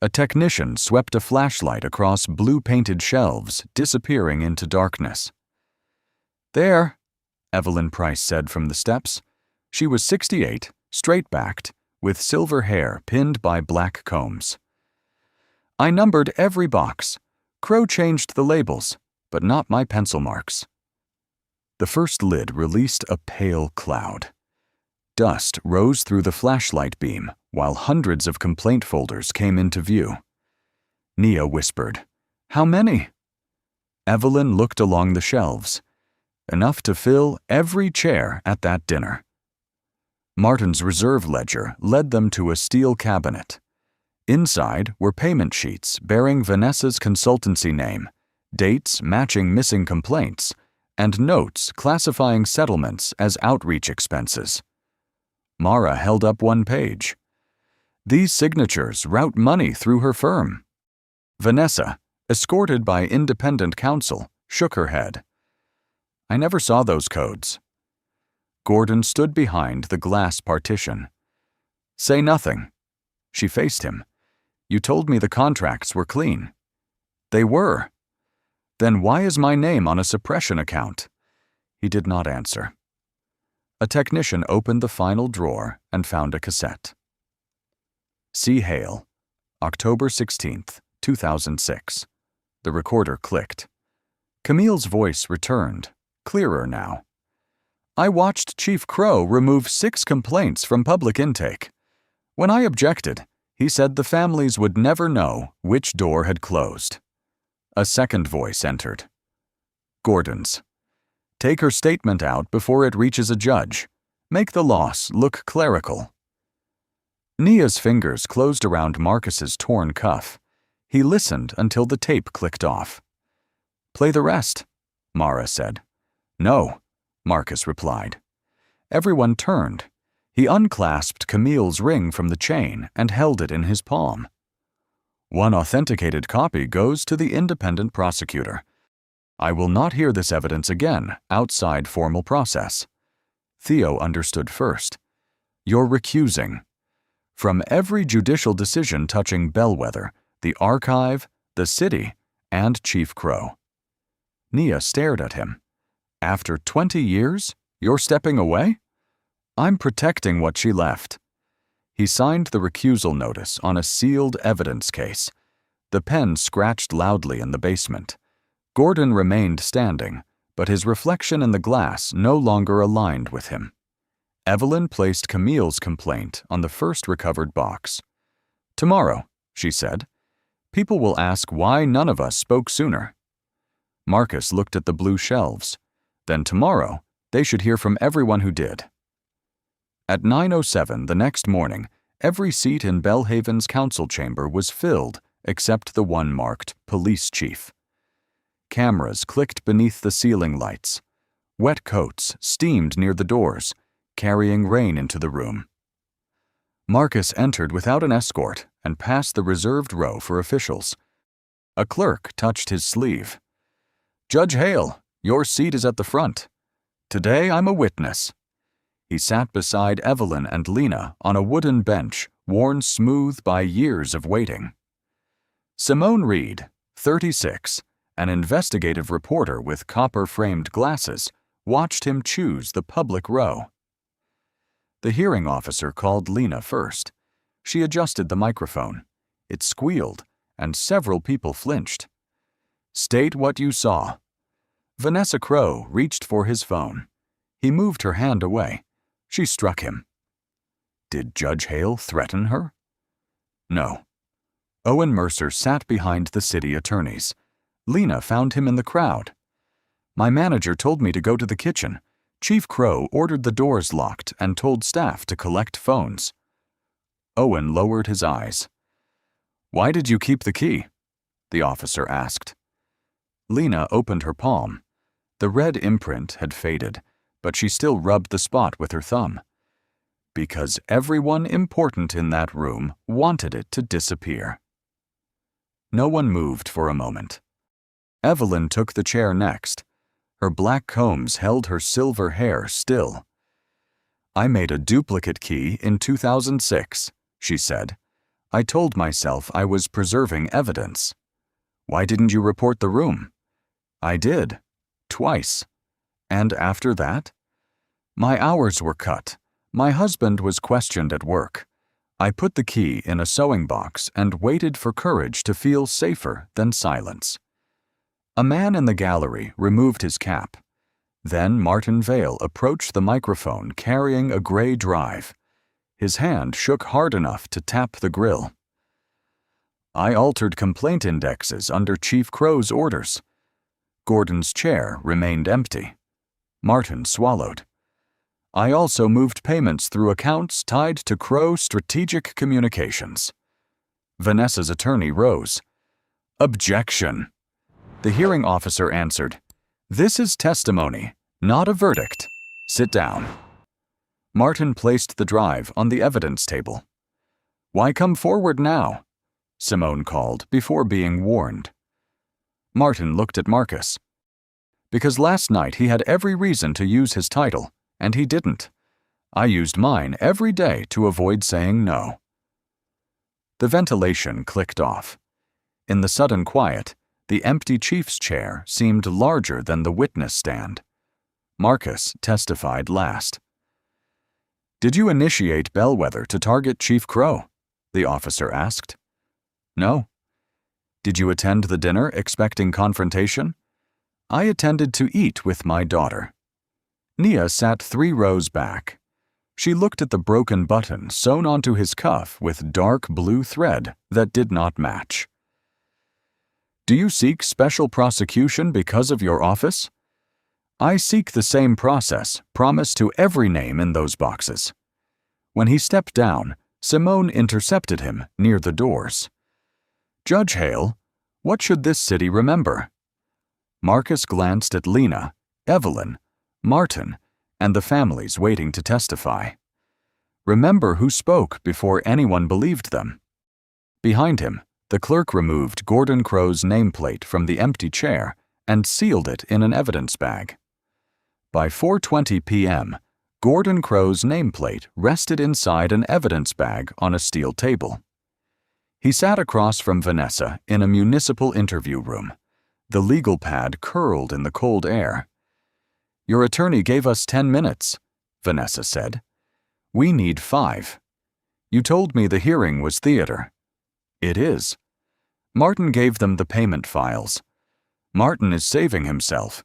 A technician swept a flashlight across blue-painted shelves, disappearing into darkness. There, Evelyn Price said from the steps. She was 68, straight-backed, with silver hair pinned by black combs. I numbered every box. Crow changed the labels, but not my pencil marks. The first lid released a pale cloud. Dust rose through the flashlight beam, while hundreds of complaint folders came into view. Nia whispered, How many? Evelyn looked along the shelves. Enough to fill every chair at that dinner. Martin's reserve ledger led them to a steel cabinet. Inside were payment sheets bearing Vanessa's consultancy name, dates matching missing complaints, and notes classifying settlements as outreach expenses. Mara held up one page. These signatures route money through her firm. Vanessa, escorted by independent counsel, shook her head. I never saw those codes. Gordon stood behind the glass partition. Say nothing. She faced him. You told me the contracts were clean. They were. Then why is my name on a suppression account? He did not answer. A technician opened the final drawer and found a cassette. C. Hale, October 16th, 2006. The recorder clicked. Camille's voice returned, clearer now. I watched Chief Crow remove 6 complaints from public intake. When I objected, he said the families would never know which door had closed. A second voice entered. Gordon's. Take her statement out before it reaches a judge. Make the loss look clerical. Nia's fingers closed around Marcus's torn cuff. He listened until the tape clicked off. Play the rest, Mara said. No, Marcus replied. Everyone turned. He unclasped Camille's ring from the chain and held it in his palm. One authenticated copy goes to the independent prosecutor. I will not hear this evidence again outside formal process. Theo understood first. You're recusing. From every judicial decision touching Bellwether, the archive, the city, and Chief Crow. Nia stared at him. After 20 years, you're stepping away? I'm protecting what she left. He signed the recusal notice on a sealed evidence case. The pen scratched loudly in the basement. Gordon remained standing, but his reflection in the glass no longer aligned with him. Evelyn placed Camille's complaint on the first recovered box. Tomorrow, she said, people will ask why none of us spoke sooner. Marcus looked at the blue shelves. Then tomorrow, they should hear from everyone who did. At 9:07 the next morning, every seat in Bellhaven's council chamber was filled except the one marked Police Chief. Cameras clicked beneath the ceiling lights. Wet coats steamed near the doors, carrying rain into the room. Marcus entered without an escort and passed the reserved row for officials. A clerk touched his sleeve. Judge Hale, your seat is at the front. Today I'm a witness. He sat beside Evelyn and Lena on a wooden bench worn smooth by years of waiting. Simone Reed, 36, an investigative reporter with copper-framed glasses, watched him choose the public row. The hearing officer called Lena first. She adjusted the microphone. It squealed, and several people flinched. State what you saw. Vanessa Crow reached for his phone. He moved her hand away. She struck him. Did Judge Hale threaten her? No. Owen Mercer sat behind the city attorneys. Lena found him in the crowd. My manager told me to go to the kitchen. Chief Crow ordered the doors locked and told staff to collect phones. Owen lowered his eyes. Why did you keep the key? The officer asked. Lena opened her palm. The red imprint had faded, but she still rubbed the spot with her thumb. Because everyone important in that room wanted it to disappear. No one moved for a moment. Evelyn took the chair next. Her black combs held her silver hair still. I made a duplicate key in 2006, she said. I told myself I was preserving evidence. Why didn't you report the room? I did. Twice. And after that? My hours were cut. My husband was questioned at work. I put the key in a sewing box and waited for courage to feel safer than silence. A man in the gallery removed his cap. Then Martin Vale approached the microphone carrying a gray drive. His hand shook hard enough to tap the grill. I altered complaint indexes under Chief Crow's orders. Gordon's chair remained empty. Martin swallowed. I also moved payments through accounts tied to Crow Strategic Communications. Vanessa's attorney rose. Objection. The hearing officer answered, "This is testimony, not a verdict. Sit down." Martin placed the drive on the evidence table. "Why come forward now?" Simone called before being warned. Martin looked at Marcus. "Because last night he had every reason to use his title, and he didn't. I used mine every day to avoid saying no." The ventilation clicked off. In the sudden quiet, the empty chief's chair seemed larger than the witness stand. Marcus testified last. "Did you initiate Bellwether to target Chief Crow?" the officer asked. "No." "Did you attend the dinner expecting confrontation?" "I attended to eat with my daughter." Nia sat 3 rows back. She looked at the broken button sewn onto his cuff with dark blue thread that did not match. "Do you seek special prosecution because of your office?" "I seek the same process promised to every name in those boxes." When he stepped down, Simone intercepted him near the doors. "Judge Hale, what should this city remember?" Marcus glanced at Lena, Evelyn, Martin, and the families waiting to testify. Remember who spoke before anyone believed them. Behind him, the clerk removed Gordon Crow's nameplate from the empty chair and sealed it in an evidence bag. By 4:20 p.m., Gordon Crow's nameplate rested inside an evidence bag on a steel table. He sat across from Vanessa in a municipal interview room. The legal pad curled in the cold air. "Your attorney gave us 10 minutes, Vanessa said. "We need 5. You told me the hearing was theater." "It is." Martin gave them the payment files. "Martin is saving himself.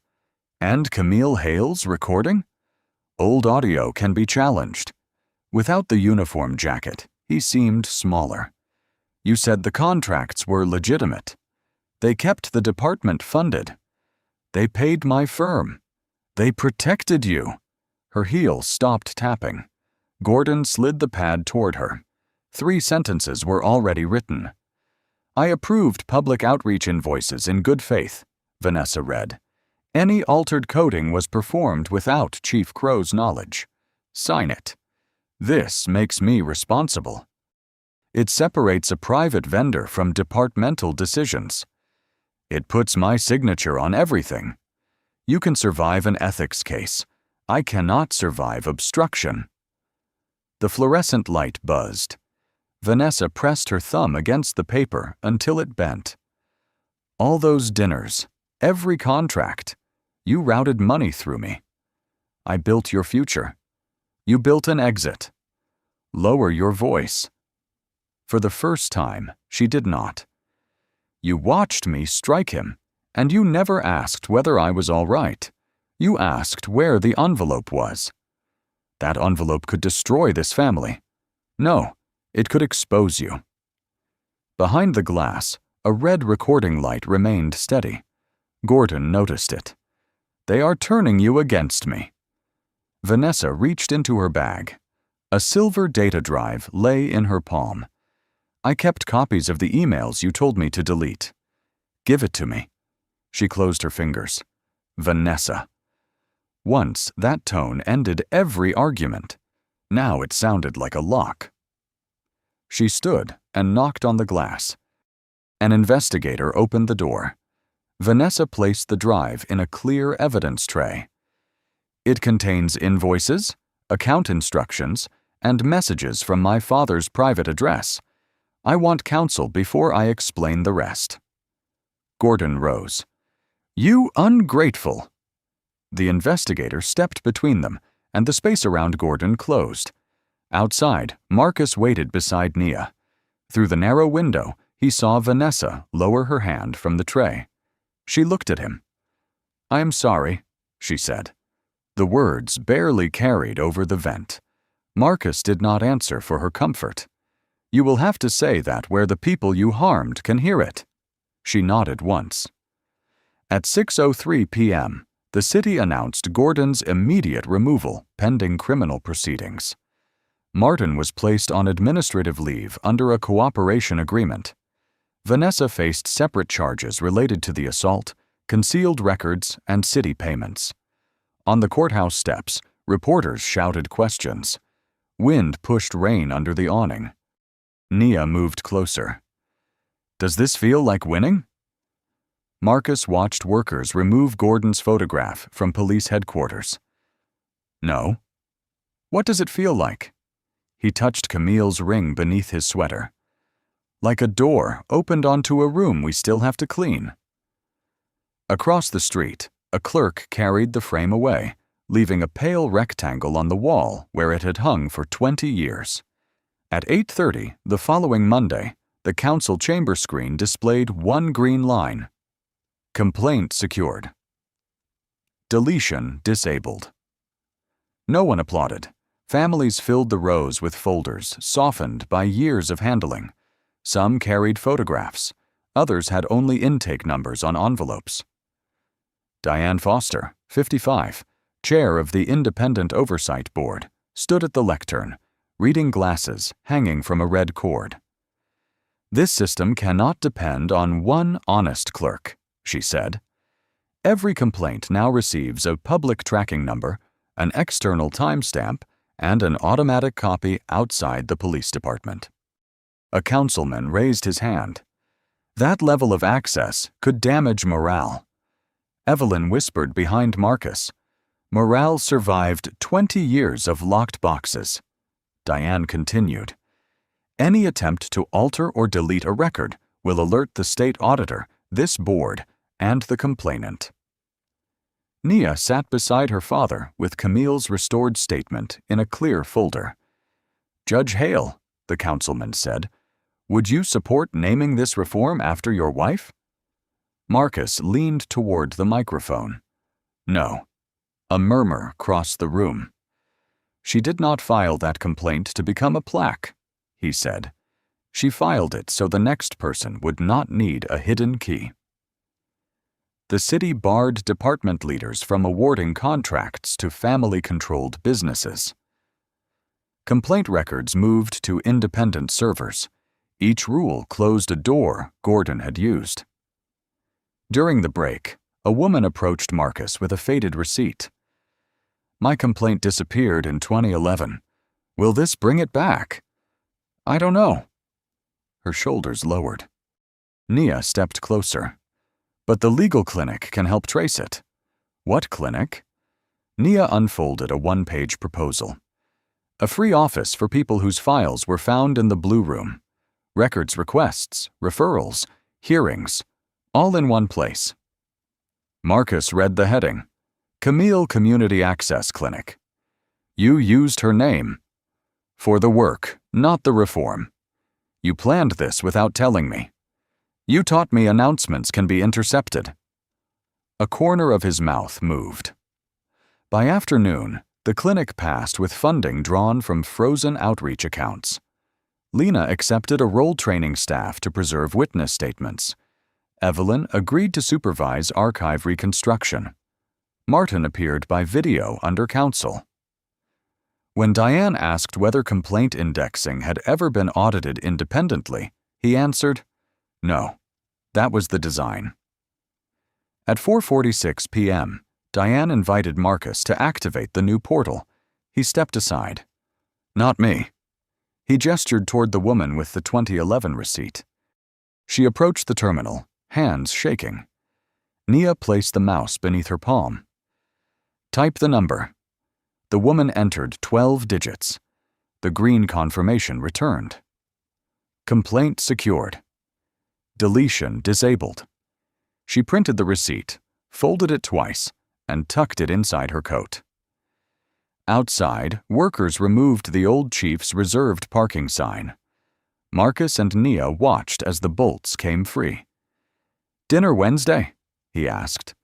And Camille Hale's recording? Old audio can be challenged." Without the uniform jacket, he seemed smaller. "You said the contracts were legitimate. They kept the department funded. They paid my firm. They protected you." Her heel stopped tapping. Gordon slid the pad toward her. 3 sentences were already written. "I approved public outreach invoices in good faith," Vanessa read. "Any altered coding was performed without Chief Crow's knowledge. Sign it. This makes me responsible. It separates a private vendor from departmental decisions. It puts my signature on everything. You can survive an ethics case. I cannot survive obstruction." The fluorescent light buzzed. Vanessa pressed her thumb against the paper until it bent. "All those dinners, every contract. You routed money through me. I built your future. You built an exit. Lower your voice." For the first time, she did not. "You watched me strike him, and you never asked whether I was all right. You asked where the envelope was. That envelope could destroy this family. No, it could expose you." Behind the glass, a red recording light remained steady. Gordon noticed it. "They are turning you against me." Vanessa reached into her bag. A silver data drive lay in her palm. "I kept copies of the emails you told me to delete. Give it to me." She closed her fingers. Vanessa. Once that tone ended every argument. Now it sounded like a lock. She stood and knocked on the glass. An investigator opened the door. Vanessa placed the drive in a clear evidence tray. "It contains invoices, account instructions, and messages from my father's private address. I want counsel before I explain the rest." Gordon rose. "You ungrateful!" The investigator stepped between them, and the space around Gordon closed. Outside, Marcus waited beside Nia. Through the narrow window, he saw Vanessa lower her hand from the tray. She looked at him. "I am sorry," she said. The words barely carried over the vent. Marcus did not answer for her comfort. "You will have to say that where the people you harmed can hear it." She nodded once. At 6:03 p.m., the city announced Gordon's immediate removal pending criminal proceedings. Martin was placed on administrative leave under a cooperation agreement. Vanessa faced separate charges related to the assault, concealed records, and city payments. On the courthouse steps, reporters shouted questions. Wind pushed rain under the awning. Nia moved closer. "Does this feel like winning?" Marcus watched workers remove Gordon's photograph from police headquarters. "No." "What does it feel like?" He touched Camille's ring beneath his sweater. "Like a door opened onto a room we still have to clean." Across the street, a clerk carried the frame away, leaving a pale rectangle on the wall where it had hung for 20 years. At 8:30 the following Monday, the council chamber screen displayed one green line. Complaint secured. Deletion disabled. No one applauded. Families filled the rows with folders, softened by years of handling. Some carried photographs. Others had only intake numbers on envelopes. Diane Foster, 55, chair of the Independent Oversight Board, stood at the lectern, reading glasses hanging from a red cord. "This system cannot depend on one honest clerk," she said. "Every complaint now receives a public tracking number, an external timestamp, and an automatic copy outside the police department." A councilman raised his hand. That level of access could damage morale. Evelyn whispered behind Marcus. Morale survived 20 years of locked boxes. Diane continued. "Any attempt to alter or delete a record will alert the state auditor, this board, and the complainant." Nia sat beside her father with Camille's restored statement in a clear folder. "Judge Hale," the councilman said, "would you support naming this reform after your wife?" Marcus leaned toward the microphone. "No." A murmur crossed the room. "She did not file that complaint to become a plaque," he said. "She filed it so the next person would not need a hidden key." The city barred department leaders from awarding contracts to family-controlled businesses. Complaint records moved to independent servers. Each rule closed a door Gordon had used. During the break, a woman approached Marcus with a faded receipt. "My complaint disappeared in 2011. Will this bring it back?" "I don't know." Her shoulders lowered. Nia stepped closer. "But the legal clinic can help trace it." "What clinic?" Nia unfolded a one-page proposal. "A free office for people whose files were found in the Blue Room. Records requests, referrals, hearings, all in one place." Marcus read the heading. Camille Community Access Clinic. "You used her name. For the work, not the reform. You planned this without telling me. You taught me announcements can be intercepted." A corner of his mouth moved. By afternoon, the clinic passed with funding drawn from frozen outreach accounts. Lena accepted a role training staff to preserve witness statements. Evelyn agreed to supervise archive reconstruction. Martin appeared by video under counsel. When Diane asked whether complaint indexing had ever been audited independently, he answered, "No, that was the design." At 4:46 p.m., Diane invited Marcus to activate the new portal. He stepped aside. "Not me." He gestured toward the woman with the 2011 receipt. She approached the terminal, hands shaking. Nia placed the mouse beneath her palm. "Type the number." The woman entered 12 digits. The green confirmation returned. Complaint secured. Deletion disabled. She printed the receipt, folded it twice, and tucked it inside her coat. Outside, workers removed the old chief's reserved parking sign. Marcus and Nia watched as the bolts came free. "Dinner Wednesday?" he asked.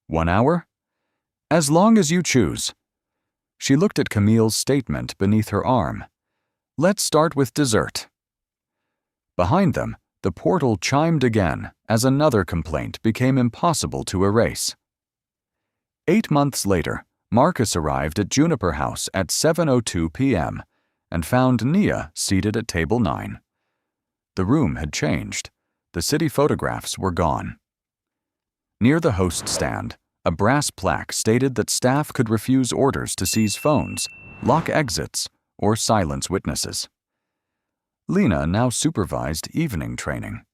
"1 hour?" "As long as you choose." She looked at Camille's statement beneath her arm. "Let's start with dessert." Behind them, the portal chimed again as another complaint became impossible to erase. 8 months later, Marcus arrived at Juniper House at 7:02 p.m. and found Nia seated at table 9. The room had changed. The city photographs were gone. Near the host stand, a brass plaque stated that staff could refuse orders to seize phones, lock exits, or silence witnesses. Lena now supervised evening training.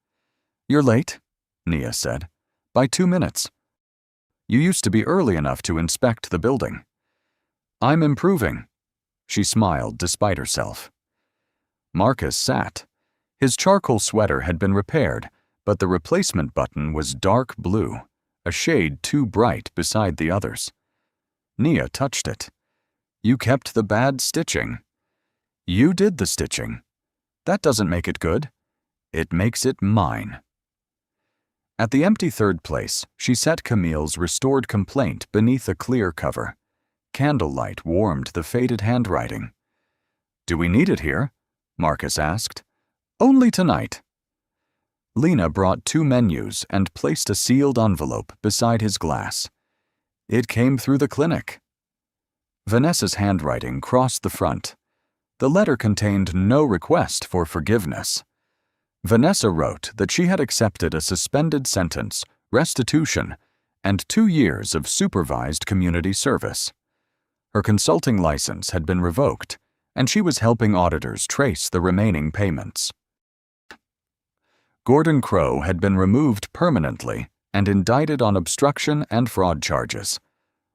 "You're late," Nia said. "By 2 minutes. You used to be early enough to inspect the building." "I'm improving." She smiled despite herself. Marcus sat. His charcoal sweater had been repaired, but the replacement button was dark blue, a shade too bright beside the others. Nia touched it. "You kept the bad stitching." "You did the stitching. That doesn't make it good. It makes it mine." At the empty third place, she set Camille's restored complaint beneath a clear cover. Candlelight warmed the faded handwriting. "Do we need it here?" Marcus asked. "Only tonight." Lena brought 2 menus and placed a sealed envelope beside his glass. "It came through the clinic." Vanessa's handwriting crossed the front. The letter contained no request for forgiveness. Vanessa wrote that she had accepted a suspended sentence, restitution, and 2 years of supervised community service. Her consulting license had been revoked, and she was helping auditors trace the remaining payments. Gordon Crow had been removed permanently and indicted on obstruction and fraud charges.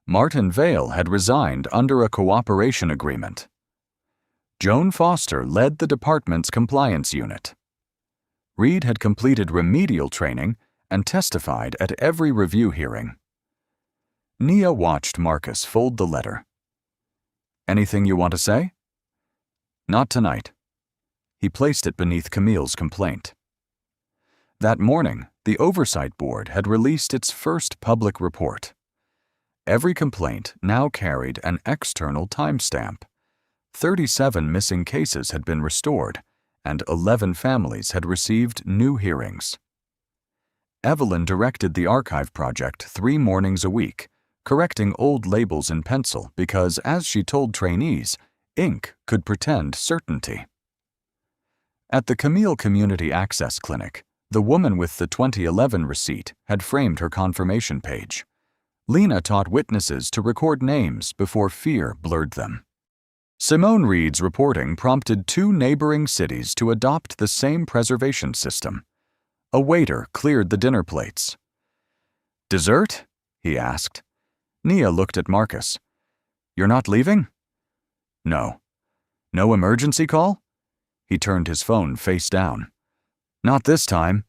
Martin Vale had resigned under a cooperation agreement. Joan Foster led the department's compliance unit. Reed had completed remedial training and testified at every review hearing. Nia watched Marcus fold the letter. "Anything you want to say?" "Not tonight." He placed it beneath Camille's complaint. That morning, the Oversight Board had released its first public report. Every complaint now carried an external timestamp. 37 missing cases had been restored, and 11 families had received new hearings. Evelyn directed the archive project 3 mornings a week, correcting old labels in pencil because, as she told trainees, ink could pretend certainty. At the Camille Community Access Clinic, the woman with the 2011 receipt had framed her confirmation page. Lena taught witnesses to record names before fear blurred them. Simone Reed's reporting prompted 2 neighboring cities to adopt the same preservation system. A waiter cleared the dinner plates. "Dessert?" he asked. Nia looked at Marcus. "You're not leaving?" "No." "No emergency call?" He turned his phone face down. "Not this time."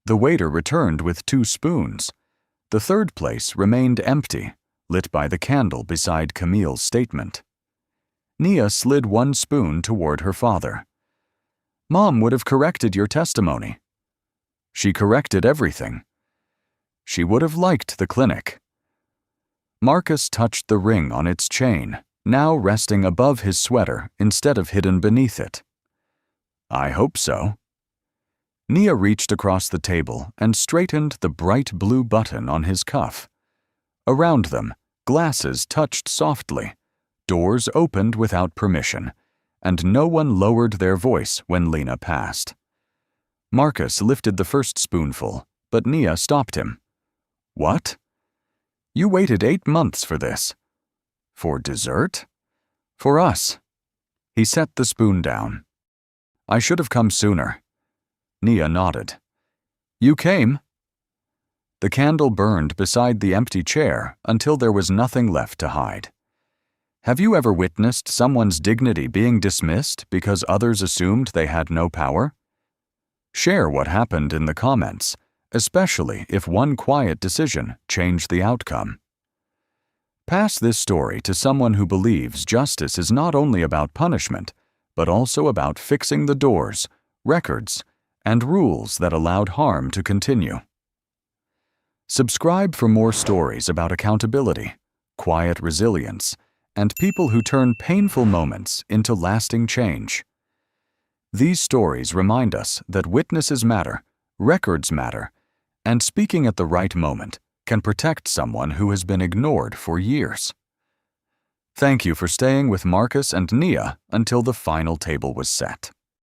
The waiter returned with 2 spoons. The third place remained empty, lit by the candle beside Camille's statement. Nia slid 1 spoon toward her father. "Mom would have corrected your testimony." "She corrected everything." "She would have liked the clinic." Marcus touched the ring on its chain, now resting above his sweater instead of hidden beneath it. "I hope so." Nia reached across the table and straightened the bright blue button on his cuff. Around them, glasses touched softly. Doors opened without permission, and no one lowered their voice when Lena passed. Marcus lifted the first spoonful, but Nia stopped him. "What? You waited 8 months for this." "For dessert?" "For us." He set the spoon down. "I should have come sooner." Nia nodded. "You came." The candle burned beside the empty chair until there was nothing left to hide. Have you ever witnessed someone's dignity being dismissed because others assumed they had no power? Share what happened in the comments, especially if one quiet decision changed the outcome. Pass this story to someone who believes justice is not only about punishment, but also about fixing the doors, records, and rules that allowed harm to continue. Subscribe for more stories about accountability, quiet resilience, and people who turn painful moments into lasting change. These stories remind us that witnesses matter, records matter, and speaking at the right moment can protect someone who has been ignored for years. Thank you for staying with Marcus and Nia until the final table was set.